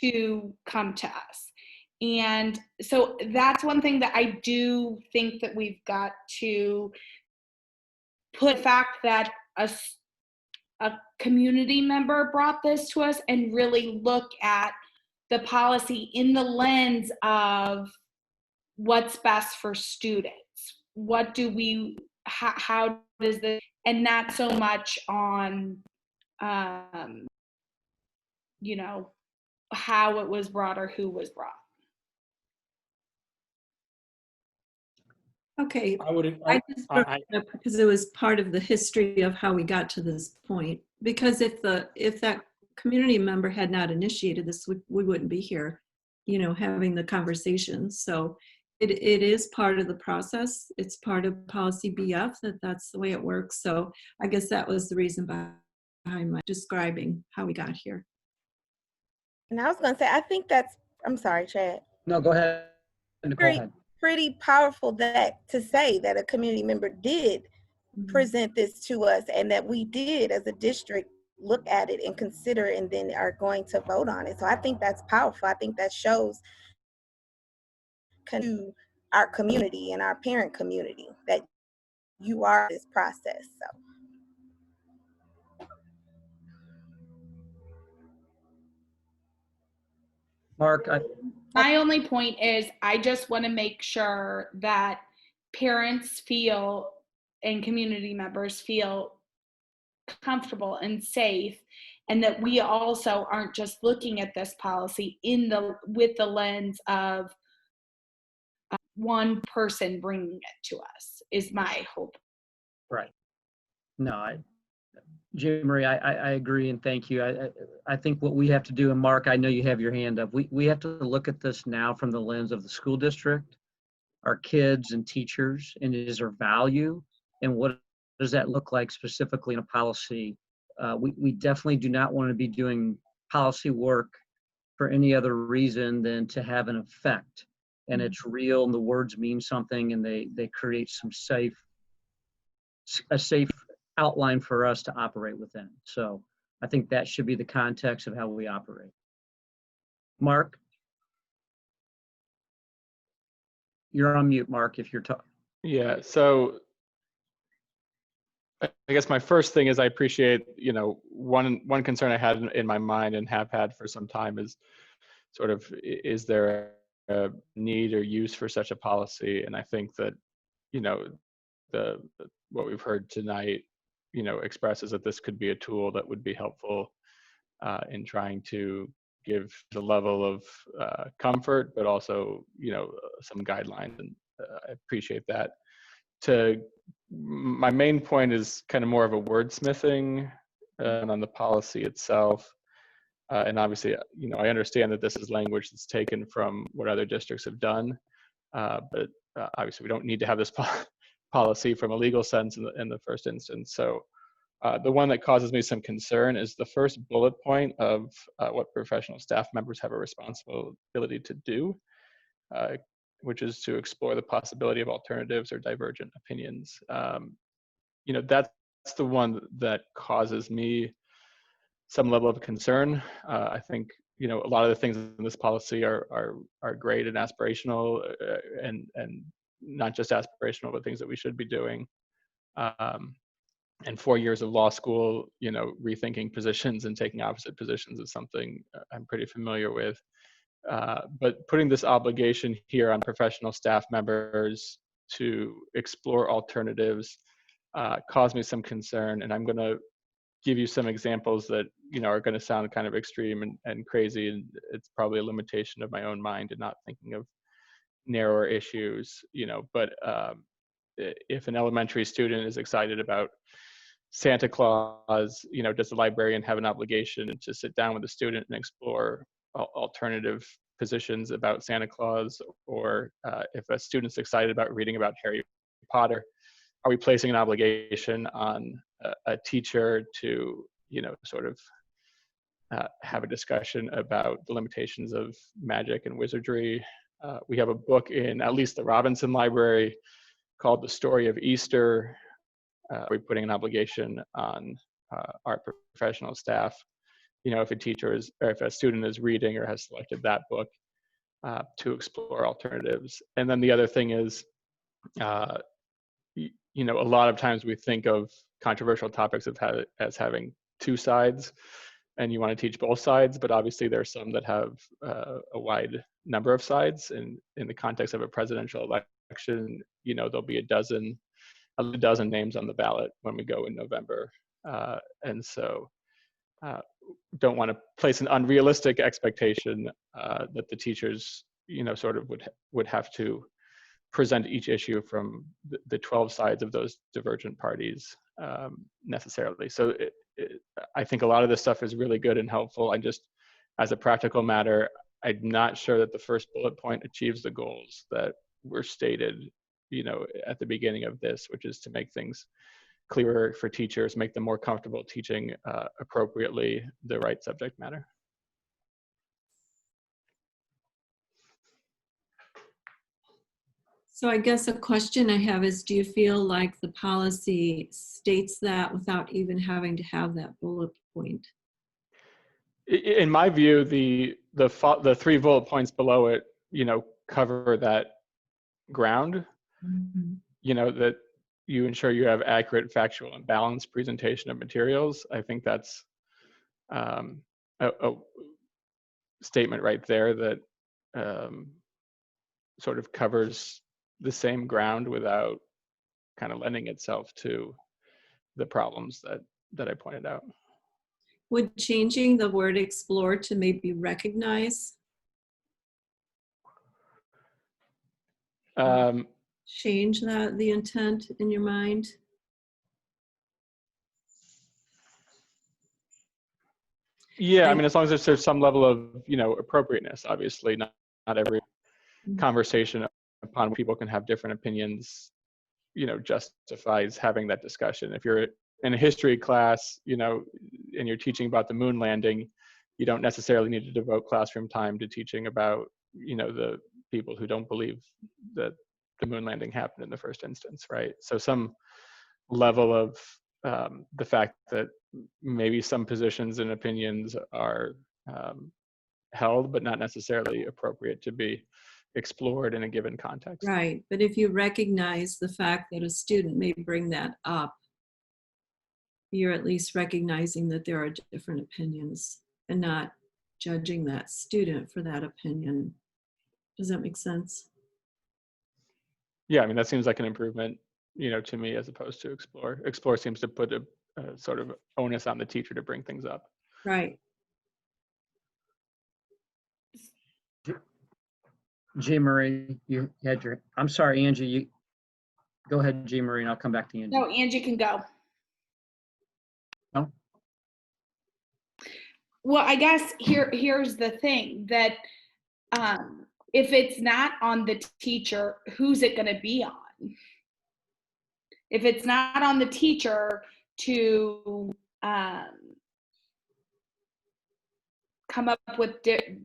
to come to us. And so that's one thing that I do think that we've got to put the fact that a community member brought this to us and really look at the policy in the lens of what's best for students. What do we, how does this, and not so much on, you know, how it was brought or who was brought. Okay, I would. I just brought it up because it was part of the history of how we got to this point. Because if that community member had not initiated this, we wouldn't be here, you know, having the conversation. So it is part of the process. It's part of policy BF that's the way it works. So I guess that was the reason behind my describing how we got here. And I was going to say, I think that's, I'm sorry, Chad. No, go ahead. Nicole. Pretty powerful to say that a community member did present this to us and that we did as a district look at it and consider it and then are going to vote on it. So I think that's powerful. I think that shows to our community and our parent community that you are this process. So. Mark, my only point is I just want to make sure that parents feel and community members feel comfortable and safe, and that we also aren't just looking at this policy with the lens of one person bringing it to us is my hope. Right. No, Jim Marie, I agree and thank you. I think what we have to do, and Mark, I know you have your hand up, we have to look at this now from the lens of the school district, our kids and teachers, and is there value, and what does that look like specifically in a policy? We definitely do not want to be doing policy work for any other reason than to have an effect. And it's real, and the words mean something, and they create a safe outline for us to operate within. So I think that should be the context of how we operate. Mark? You're on mute, Mark, if you're talking. Yeah, so I guess my first thing is I appreciate, you know, one concern I had in my mind and have had for some time is sort of, is there a need or use for such a policy? And I think that, you know, what we've heard tonight, you know, expresses that this could be a tool that would be helpful in trying to give the level of comfort, but also, you know, some guidelines, and I appreciate that. My main point is kind of more of a wordsmithing on the policy itself. And obviously, you know, I understand that this is language that's taken from what other districts have done, but obviously we don't need to have this policy from a legal sense in the first instance. So the one that causes me some concern is the first bullet point of what professional staff members have a responsibility to do, which is to explore the possibility of alternatives or divergent opinions. You know, that's the one that causes me some level of concern. I think, you know, a lot of the things in this policy are great and aspirational, and not just aspirational, but things that we should be doing. And 4 years of law school, you know, rethinking positions and taking opposite positions is something I'm pretty familiar with. But putting this obligation here on professional staff members to explore alternatives caused me some concern, and I'm going to give you some examples that, you know, are going to sound kind of extreme and crazy, and it's probably a limitation of my own mind and not thinking of narrower issues, you know. But if an elementary student is excited about Santa Claus, you know, does the librarian have an obligation to sit down with the student and explore alternative positions about Santa Claus? Or if a student's excited about reading about Harry Potter, are we placing an obligation on a teacher to, you know, sort of have a discussion about the limitations of magic and wizardry? We have a book in at least the Robinson Library called The Story of Easter. We're putting an obligation on our professional staff. You know, if a teacher is, or if a student is reading or has selected that book, to explore alternatives. And then the other thing is, you know, a lot of times we think of controversial topics as having two sides, and you want to teach both sides, but obviously there are some that have a wide number of sides. And in the context of a presidential election, you know, there'll be a dozen names on the ballot when we go in November. And so don't want to place an unrealistic expectation that the teachers, you know, sort of would have to present each issue from the 12 sides of those divergent parties necessarily. So I think a lot of this stuff is really good and helpful. I just, as a practical matter, I'm not sure that the first bullet point achieves the goals that were stated, you know, at the beginning of this, which is to make things clearer for teachers, make them more comfortable teaching appropriately the right subject matter. So I guess a question I have is, do you feel like the policy states that without even having to have that bullet point? In my view, the 3 bullet points below it, you know, cover that ground. Mm-hmm. You know, that you ensure you have accurate, factual, and balanced presentation of materials. I think that's a statement right there that sort of covers the same ground without kind of lending itself to the problems that I pointed out. Would changing the word explore to maybe recognize change the intent in your mind? Yeah, I mean, as long as there's some level of, you know, appropriateness. Obviously, not every conversation upon which people can have different opinions, you know, justifies having that discussion. If you're in a history class, you know, and you're teaching about the moon landing, you don't necessarily need to devote classroom time to teaching about, you know, the people who don't believe that the moon landing happened in the first instance, right? So some level of the fact that maybe some positions and opinions are held, but not necessarily appropriate to be explored in a given context. Right, but if you recognize the fact that a student may bring that up, you're at least recognizing that there are different opinions and not judging that student for that opinion. Does that make sense? Yeah, I mean, that seems like an improvement, you know, to me, as opposed to explore. Explore seems to put a sort of onus on the teacher to bring things up. Right. Jean Marie, you had your, I'm sorry, Angie, you go ahead, Jean Marie, and I'll come back to Angie. No, Angie can go. No? Well, I guess here's the thing that if it's not on the teacher, who's it going to be on? If it's not on the teacher to come up with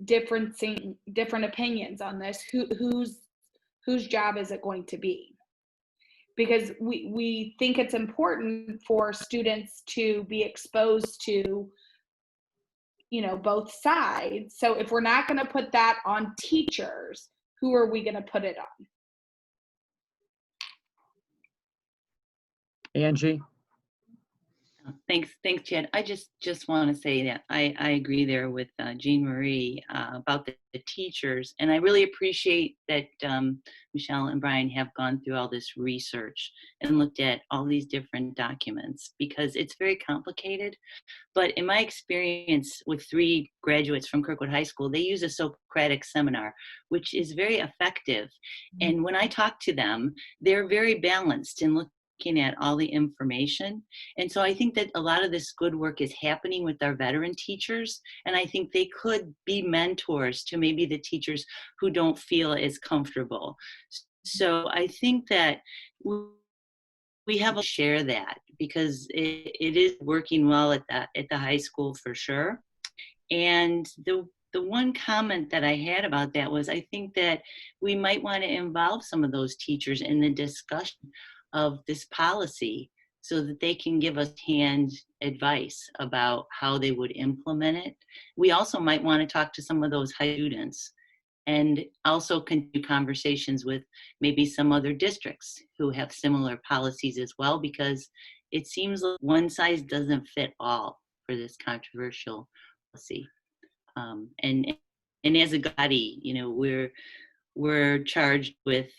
different opinions on this, whose job is it going to be? Because we think it's important for students to be exposed to, you know, both sides. So if we're not going to put that on teachers, who are we going to put it on? Angie? Thanks, Chad. I just want to say that I agree there with Jean Marie about the teachers, and I really appreciate that Michelle and Brian have gone through all this research and looked at all these different documents, because it's very complicated. But in my experience with 3 graduates from Kirkwood High School, they use a Socratic seminar, which is very effective. And when I talk to them, they're very balanced in looking at all the information. And so I think that a lot of this good work is happening with our veteran teachers. And I think they could be mentors to maybe the teachers who don't feel as comfortable. So I think that we have to share that, because it is working well at the high school for sure. And The one comment that I had about that was I think that we might want to involve some of those teachers in the discussion of this policy so that they can give us hand advice about how they would implement it. We also might want to talk to some of those high students and also continue conversations with maybe some other districts who have similar policies as well, because it seems like one size doesn't fit all for this controversial policy. And as a body, you know, we're charged with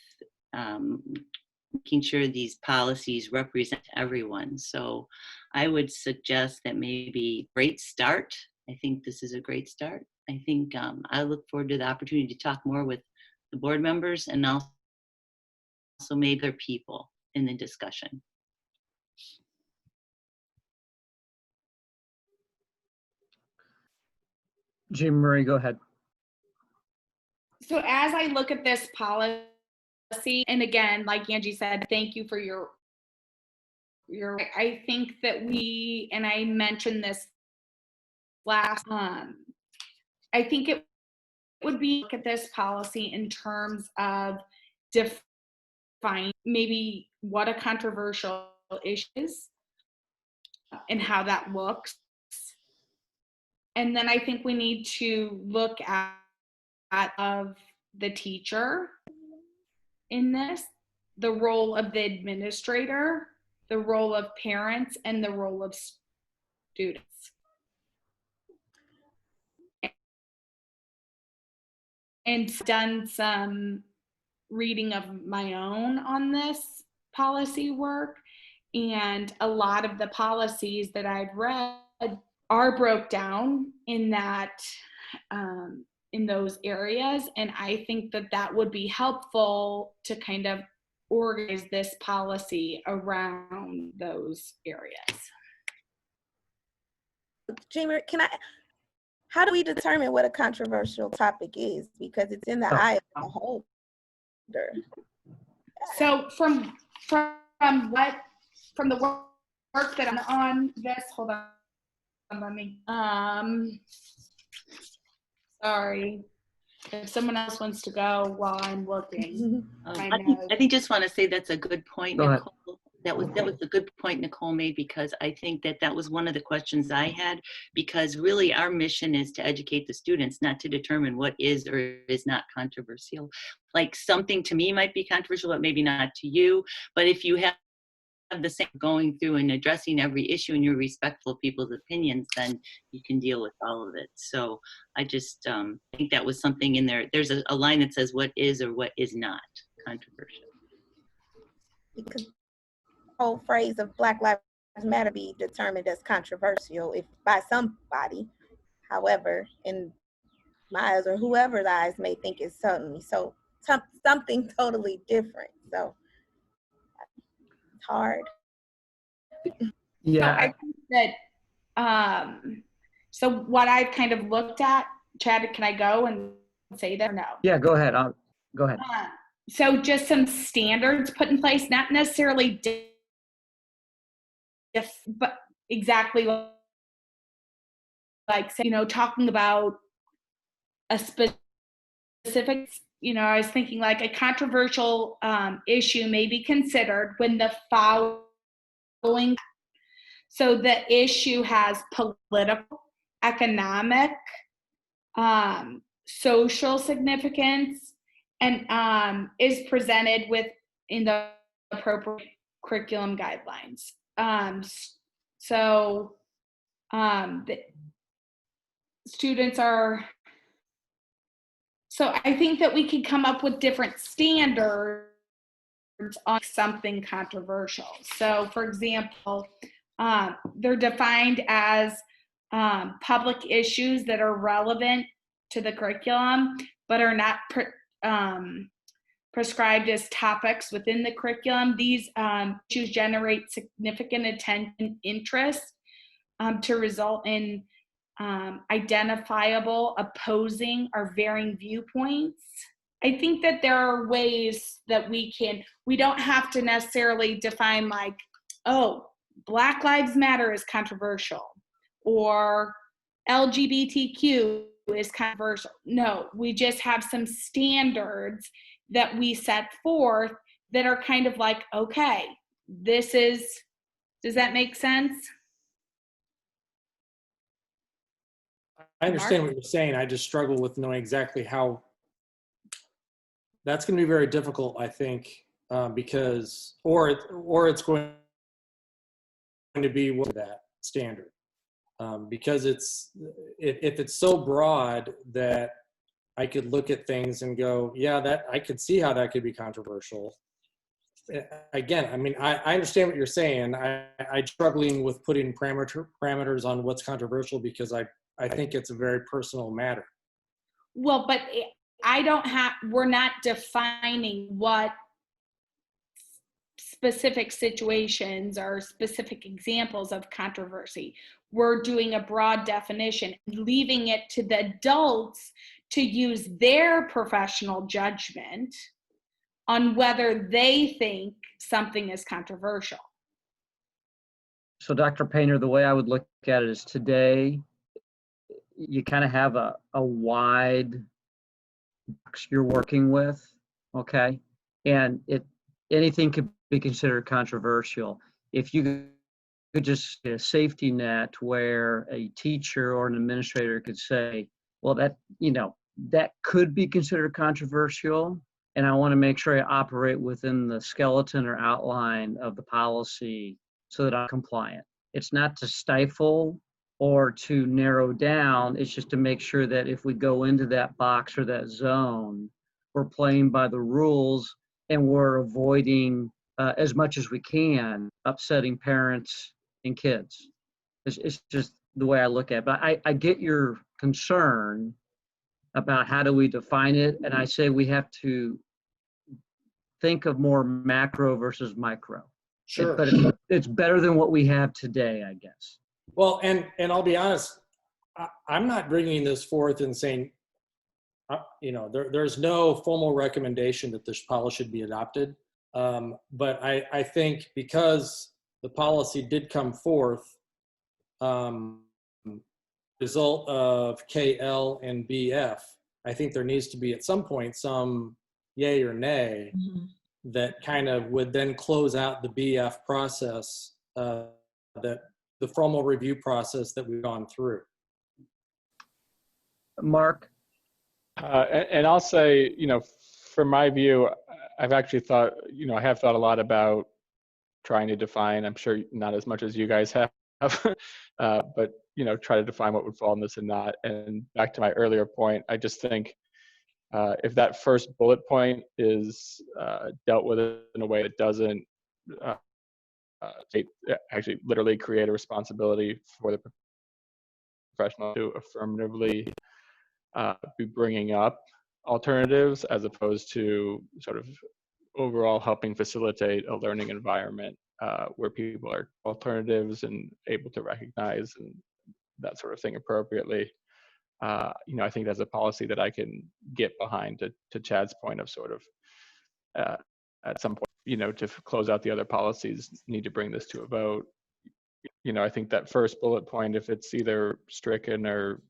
making sure these policies represent everyone. So I would suggest that maybe great start. I think this is a great start. I think I look forward to the opportunity to talk more with the board members and also maybe other people in the discussion. Jean Marie, go ahead. So as I look at this policy, and again, like Angie said, thank you for your, I think that we, and I mentioned this last, I think it would be look at this policy in terms of define maybe what a controversial issue is and how that looks. And then I think we need to look at of the teacher in this, the role of the administrator, the role of parents, and the role of students. And done some reading of my own on this policy work, and a lot of the policies that I've read are broke down in that in those areas, and I think that that would be helpful to kind of organize this policy around those areas. Jamie, how do we determine what a controversial topic is? Because it's in the eye of the beholder. So from the work that I'm on this, hold on, let me, sorry, if someone else wants to go while I'm looking. I think just want to say that's a good point, Go ahead. Nicole. That was a good point Nicole made, because I think that was one of the questions I had, because really our mission is to educate the students, not to determine what is or is not controversial. Like something to me might be controversial, but maybe not to you. But if you have the same going through and addressing every issue and you're respectful of people's opinions, then you can deal with all of it. So I just think that was something in there. There's a line that says what is or what is not controversial. Because the whole phrase of Black Lives Matter be determined as controversial if by somebody. However, in my eyes or whoever's eyes may think it's something totally different. So it's hard. Yeah. So I think that, so what I've kind of looked at, Chad, can I go and say that or no? Yeah, go ahead. Go ahead. So just some standards put in place, not necessarily but exactly like, you know, talking about a specific, you know, I was thinking like a controversial issue may be considered when the following, so the issue has political, economic, social significance, and is presented in the appropriate curriculum guidelines. The students are, so I think that we could come up with different standards on something controversial. So for example, they're defined as public issues that are relevant to the curriculum, but are not prescribed as topics within the curriculum. These issues generate significant attention and interest to result in identifiable, opposing, or varying viewpoints. I think that there are ways that we don't have to necessarily define like, oh, Black Lives Matter is controversial, or LGBTQ is controversial. No, we just have some standards that we set forth that are kind of like, okay, this is, does that make sense? I understand Mark? what you're saying. I just struggle with knowing exactly how. That's going to be very difficult, I think, because, or it's going to be with that standard. Because if it's so broad that I could look at things and go, yeah, that I could see how that could be controversial. Again, I mean, I understand what you're saying. I'm struggling with putting parameters on what's controversial because I think it's a very personal matter. Well, but we're not defining what specific situations or specific examples of controversy. We're doing a broad definition, leaving it to the adults to use their professional judgment on whether they think something is controversial. So Dr. Painter, the way I would look at it is today, you kind of have a wide box you're working with, okay? And anything could be considered controversial. If you could just get a safety net where a teacher or an administrator could say, well, that could be considered controversial, and I want to make sure I operate within the skeleton or outline of the policy so that I'm compliant. It's not to stifle or to narrow down, it's just to make sure that if we go into that box or that zone, we're playing by the rules and we're avoiding as much as we can upsetting parents and kids. It's just the way I look at it. But I get your concern about how do we define it, and I say we have to think of more macro versus micro. Sure. But it's better than what we have today, I guess. Well, and I'll be honest, I'm not bringing this forth and saying, there's no formal recommendation that this policy should be adopted. But I think because the policy did come forth, result of KL and BF, I think there needs to be at some point some yay or nay that kind of would then close out the BF process, that the formal review process that we've gone through. Mark? And I'll say, from my view, I've actually thought, I have thought a lot about trying to define, I'm sure not as much as you guys have, but, try to define what would fall in this and not. And back to my earlier point, I just think if that first bullet point is dealt with in a way that doesn't actually literally create a responsibility for the professional to affirmatively be bringing up alternatives as opposed to sort of overall helping facilitate a learning environment where people are alternatives and able to recognize and that sort of thing appropriately. I think that's a policy that I can get behind, to Chad's point of sort of at some point, to close out the other policies, need to bring this to a vote. I think that first bullet point, if it's either stricken or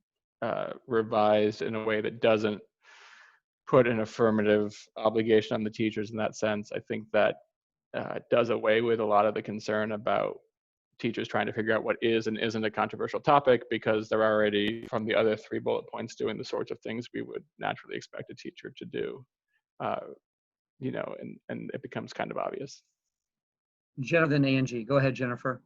revised in a way that doesn't put an affirmative obligation on the teachers in that sense, I think that does away with a lot of the concern about teachers trying to figure out what is and isn't a controversial topic, because they're already, from the other 3 bullet points, doing the sorts of things we would naturally expect a teacher to do, and it becomes kind of obvious. Jennifer, then Angie. Go ahead, Jennifer.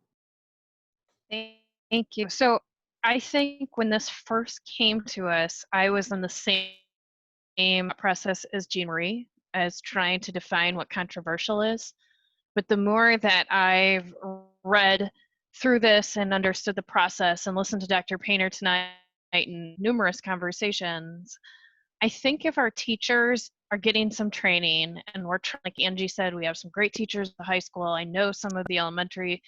Thank you. So I think when this first came to us, I was in the same process as Jean Marie, as trying to define what controversial is. But the more that I've read through this and understood the process and listened to Dr. Painter tonight in numerous conversations, I think if our teachers are getting some training, and we're like Angie said, we have some great teachers at the high school. I know some of the elementary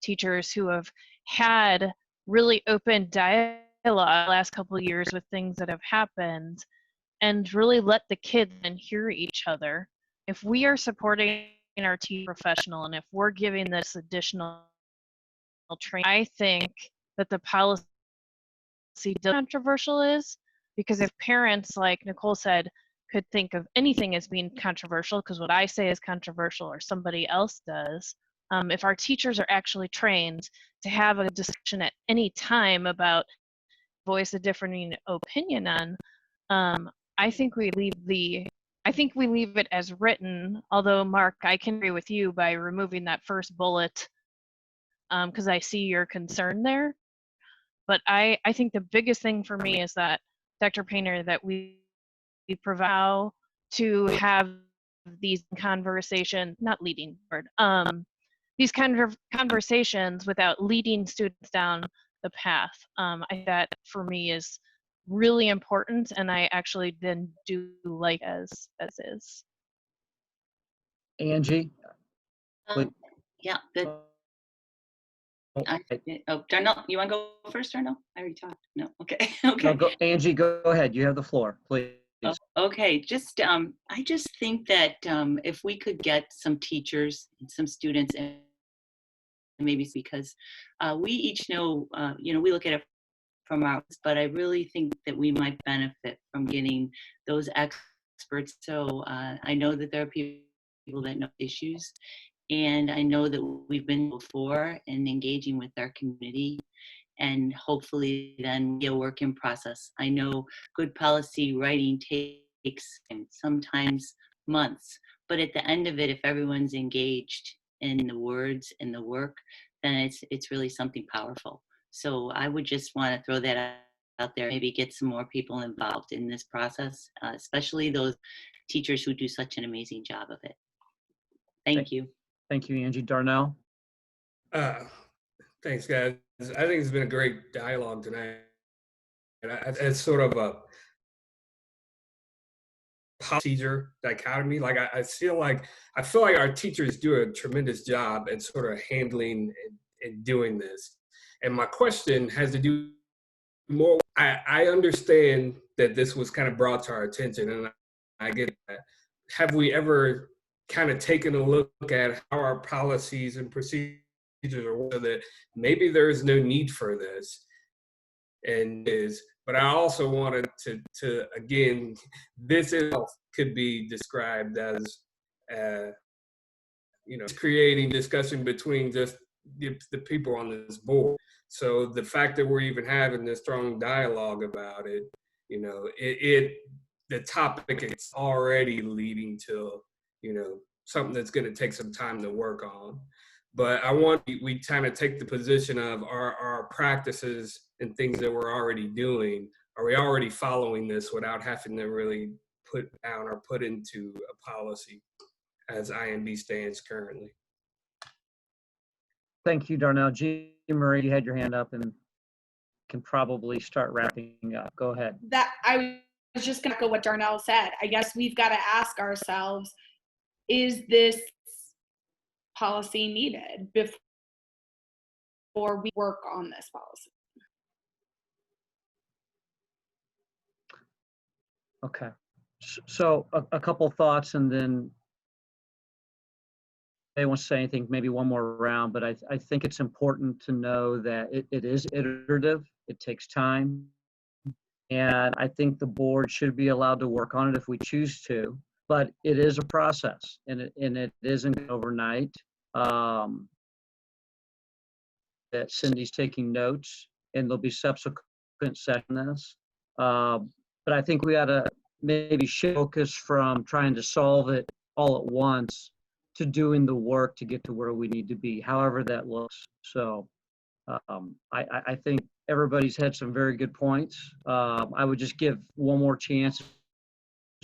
teachers who have had really open dialogue the last couple of years with things that have happened, and really let the kids and hear each other. If we are supporting our teacher professional, and if we're giving this additional training, I think that the policy controversial is, Because if parents, like Nicole said, could think of anything as being controversial, because what I say is controversial or somebody else does, if our teachers are actually trained to have a discussion at any time about voice a differing opinion on, I think we leave it as written, although Mark, I can agree with you by removing that first bullet, because I see your concern there. But I think the biggest thing for me is that, Dr. Painter, that we provide to have these conversations, not leading, these kind of conversations without leading students down the path. That for me is really important, and I actually then do like as is. Angie? Wait. Yeah, good. Oh, Oh, Darnell, you want to go first, Darnell? I already talked. No, okay, no, okay. Angie, go ahead. You have the floor, please. Okay, just I just think that if we could get some teachers and some students, and maybe because we each know, we look at it from ours, but I really think that we might benefit from getting those experts. So I know that there are people that know issues, and I know that we've been before in engaging with our community, and hopefully then be a work in process. I know good policy writing takes sometimes months, but at the end of it, if everyone's engaged in the words and the work, then it's really something powerful. So I would just want to throw that out there, maybe get some more people involved in this process, especially those teachers who do such an amazing job of it. Thank you. Thank you, Angie. Darnell? Thanks, guys. I think it's been a great dialogue tonight. And it's sort of a procedure dichotomy. Like I feel like our teachers do a tremendous job at sort of handling and doing this. And my question has to do more. I understand that this was kind of brought to our attention, and I get that. Have we ever kind of taken a look at how our policies and procedures are, so that maybe there is no need for this? But I also wanted to again, this itself could be described as, creating discussion between just the people on this board. So the fact that we're even having this strong dialogue about it, the topic is already leading to, something that's going to take some time to work on. But we kind of take the position of our practices and things that we're already doing. Are we already following this without having to really put down or put into a policy as IMB stands currently? Thank you, Darnell. Jean Marie, you had your hand up and can probably start wrapping up. Go ahead. That I was just going to echo what Darnell said. I guess we've got to ask ourselves, is this policy needed before we work on this policy? Okay. So a couple thoughts, and then I won't say anything, maybe one more round, but I think it's important to know that it is iterative. It takes time. And I think the board should be allowed to work on it if we choose to, but it is a process, and it isn't overnight. That Cindy's taking notes, and there'll be subsequent sessions. But I think we ought to maybe focus from trying to solve it all at once to doing the work to get to where we need to be, however that looks. So I think everybody's had some very good points. I would just give one more chance,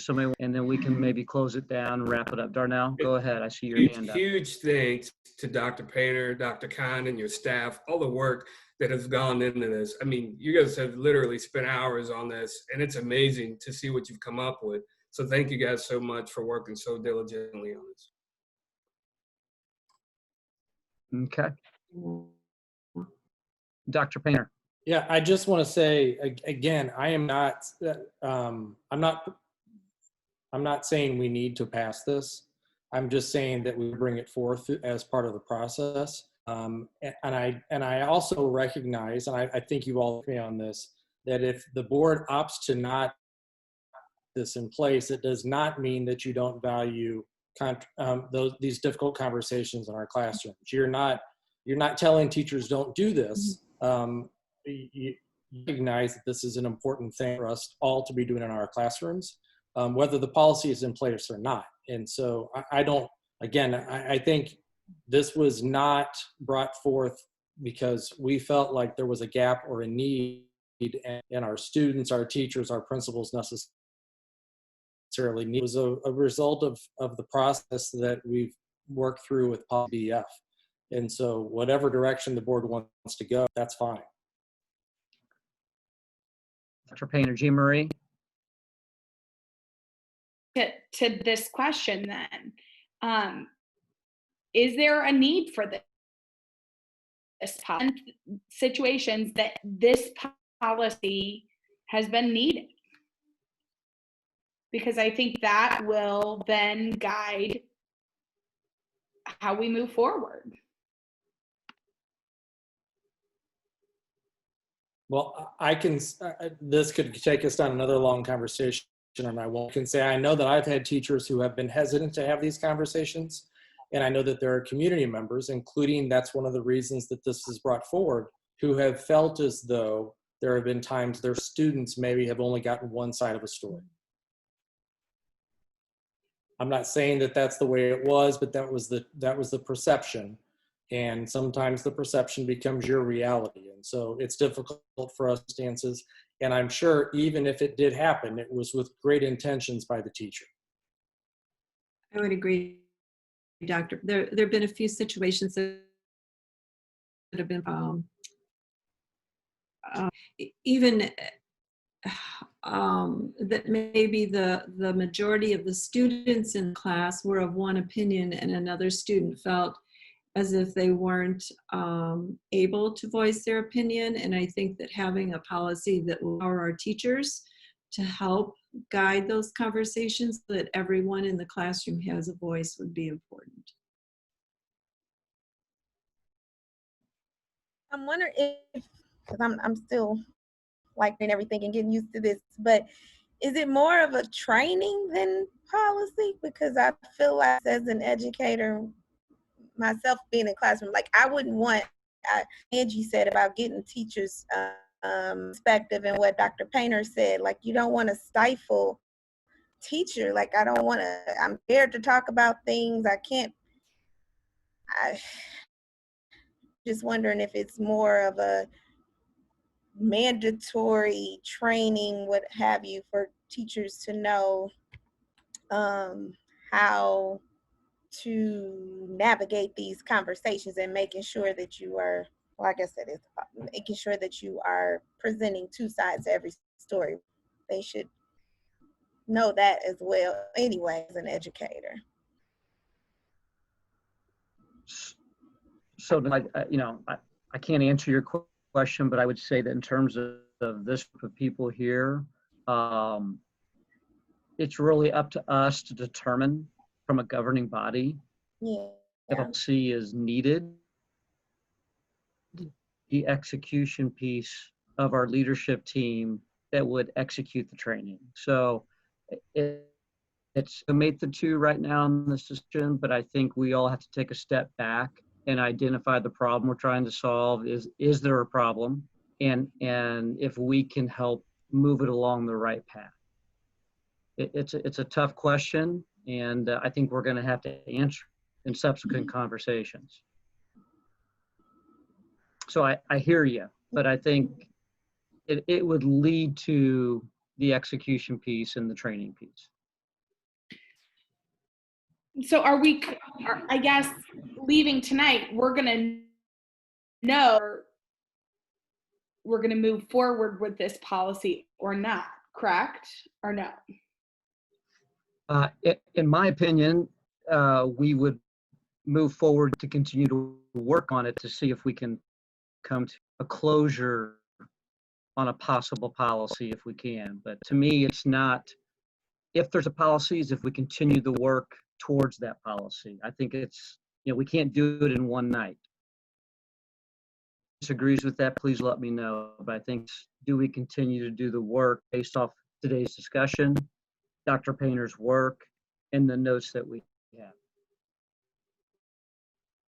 and then we can maybe close it down and wrap it up. Darnell, go ahead. I see your hand up. Huge thanks to Dr. Painter, Dr. Khan, and your staff, all the work that has gone into this. I mean, you guys have literally spent hours on this, and it's amazing to see what you've come up with. So thank you guys so much for working so diligently on this. Okay. Dr. Painter. Yeah, I just want to say again, I'm not saying we need to pass this. I'm just saying that we bring it forth as part of the process. And I also recognize, and I think you all agree on this, that if the board opts to not this in place, it does not mean that you don't value these difficult conversations in our classrooms. You're not telling teachers don't do this. You recognize that this is an important thing for us all to be doing in our classrooms, whether the policy is in place or not. And so I think this was not brought forth because we felt like there was a gap or a need, and our students, our teachers, our principals necessarily need. It was a result of the process that we've worked through with Policy BF. And so whatever direction the board wants to go, that's fine. Dr. Painter, Jean Marie? To this question then, is there a need for this situations that this policy has been needed? Because I think that will then guide how we move forward. Well, this could take us down another long conversation, and I can say I know that I've had teachers who have been hesitant to have these conversations, and I know that there are community members, including that's one of the reasons that this is brought forward, who have felt as though there have been times their students maybe have only gotten one side of a story. I'm not saying that that's the way it was, but that was the perception. And sometimes the perception becomes your reality. And so it's difficult for us stances. And I'm sure even if it did happen, it was with great intentions by the teacher. I would agree, Doctor. There have been a few situations that have been even that maybe the majority of the students in class were of one opinion and another student felt as if they weren't able to voice their opinion. And I think that having a policy that will empower our teachers to help guide those conversations so that everyone in the classroom has a voice would be important. I'm wondering if, because I'm still liking everything and getting used to this, but is it more of a training than policy? Because I feel like as an educator, myself being in classroom, like I wouldn't want, Angie said about getting teachers' perspective, and what Dr. Painter said, like you don't want to stifle teacher. Like I'm scared to talk about things. I just wondering if it's more of a mandatory training, what have you, for teachers to know how to navigate these conversations and making sure that you are, well, I guess that is making sure that you are presenting two sides to every story. They should know that as well anyway as an educator. So I can't answer your question, but I would say that in terms of this group of people here, it's really up to us to determine from a governing body if a policy is needed. The execution piece of our leadership team that would execute the training. So it's to make the two right now in this decision, but I think we all have to take a step back and identify the problem we're trying to solve. Is there a problem? And if we can help move it along the right path. It's a tough question, and I think we're going to have to answer in subsequent conversations. So I hear you, but I think it would lead to the execution piece and the training piece. So I guess, leaving tonight, we're going to know we're going to move forward with this policy or not, correct? Or no? In my opinion, we would move forward to continue to work on it to see if we can come to a closure on a possible policy if we can. But to me, it's not if there's a policy, is if we continue the work towards that policy. I think it's, we can't do it in one night. disagrees with that, please let me know. But I think, do we continue to do the work based off today's discussion, Dr. Painter's work, and the notes that we have?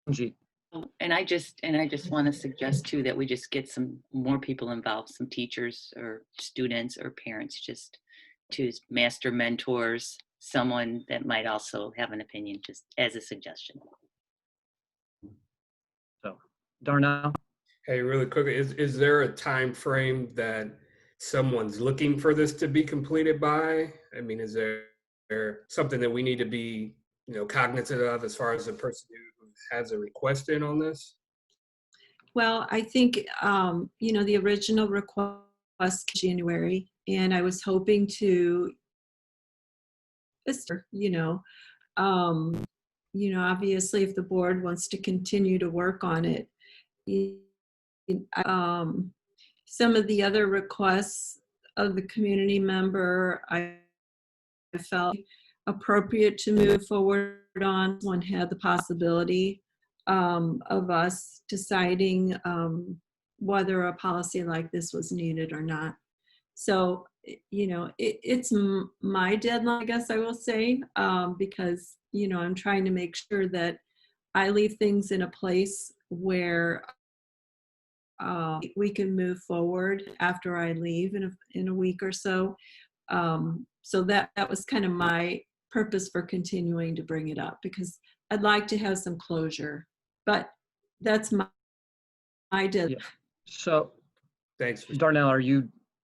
Angie. And I just want to suggest too that we just get some more people involved, some teachers or students or parents, just to master mentors, someone that might also have an opinion, just as a suggestion. So, Darnell? Hey, really quickly, is there a time frame that someone's looking for this to be completed by? I mean, is there something that we need to be, cognizant of as far as the person who has a request in on this? Well, I think, the original request was January, and I was hoping to, obviously if the board wants to continue to work on it. Some of the other requests of the community member, I felt appropriate to move forward on. One had the possibility of us deciding whether a policy like this was needed or not. So, it's my deadline, I guess I will say, because, I'm trying to make sure that I leave things in a place where we can move forward after I leave in a week or so. So that was kind of my purpose for continuing to bring it up, because I'd like to have some closure, but that's my deadline. Yeah. So, Thanks. Darnell,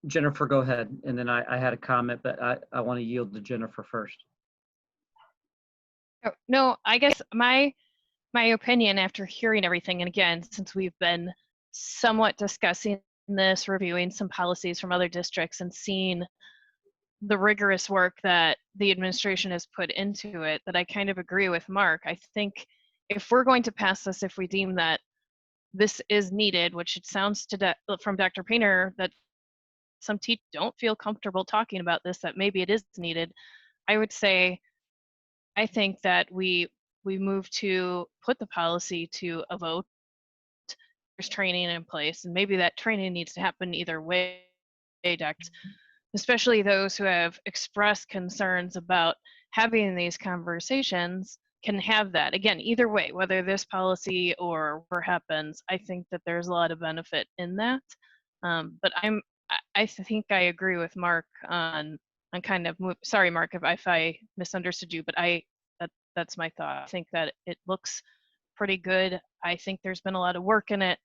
Jennifer, go ahead. And then I had a comment, but I want to yield to Jennifer first. No, I guess my opinion after hearing everything, and again, since we've been somewhat discussing this, reviewing some policies from other districts and seeing the rigorous work that the administration has put into it, that I kind of agree with Mark. I think if we're going to pass this, if we deem that this is needed, which it sounds from Dr. Painter that some teachers don't feel comfortable talking about this, that maybe it is needed, I would say, I think that we move to put the policy to a vote. There's training in place, and maybe that training needs to happen either way, especially those who have expressed concerns about having these conversations can have that. Again, either way, whether this policy or what happens, I think that there's a lot of benefit in that. But I think I agree with Mark on kind of sorry, Mark, if I misunderstood you, but that's my thought. I think that it looks pretty good. I think there's been a lot of work in it.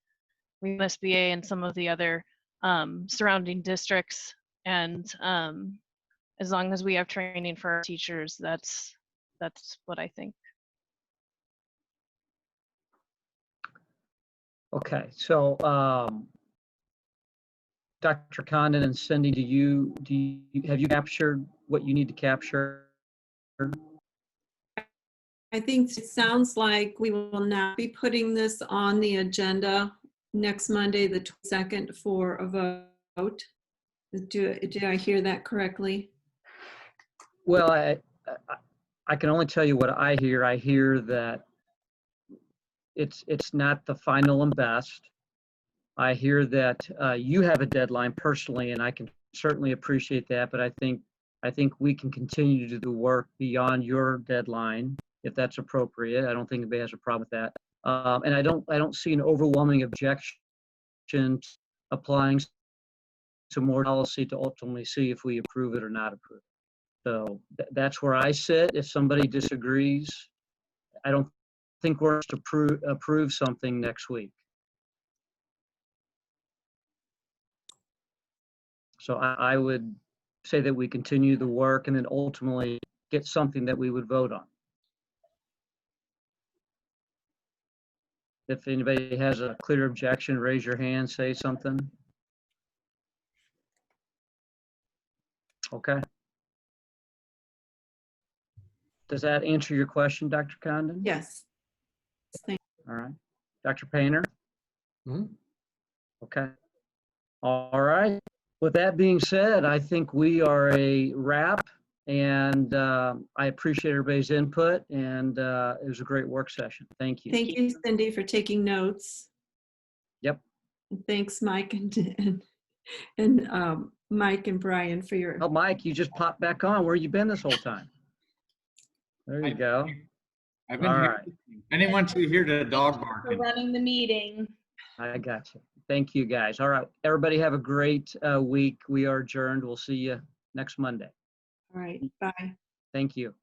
We SBA and some of the other surrounding districts, and as long as we have training for our teachers, that's what I think. Okay, so Dr. Condon and Cindy, have you captured what you need to capture? I think it sounds like we will not be putting this on the agenda next Monday, the 22nd, for a vote. Do I hear that correctly? Well, I can only tell you what I hear. I hear that it's not the final and best. I hear that you have a deadline personally, and I can certainly appreciate that. But I think we can continue to do work beyond your deadline if that's appropriate. I don't think anybody has a problem with that. And I don't see an overwhelming objection to applying some more policy to ultimately see if we approve it or not approve it. So that's where I sit. If somebody disagrees, I don't think we're to approve something next week. So I would say that we continue the work and then ultimately get something that we would vote on. If anybody has a clear objection, raise your hand, say something. Okay. Does that answer your question, Dr. Condon? Yes. Thank you. All right. Dr. Painter? Mm-hmm. Okay. All right. With that being said, I think we are a wrap, and I appreciate everybody's input, and it was a great work session. Thank you. Thank you, Cindy, for taking notes. Yep. Thanks, Mike and Mike and Brian for your. Oh, Mike, you just popped back on. Where you been this whole time? There you go. I've been All here. right. I didn't want you to hear the dog For barking. running the meeting. I got you. Thank you, guys. All right. Everybody have a great week. We are adjourned. We'll see you next Monday. All right, bye. Thank you.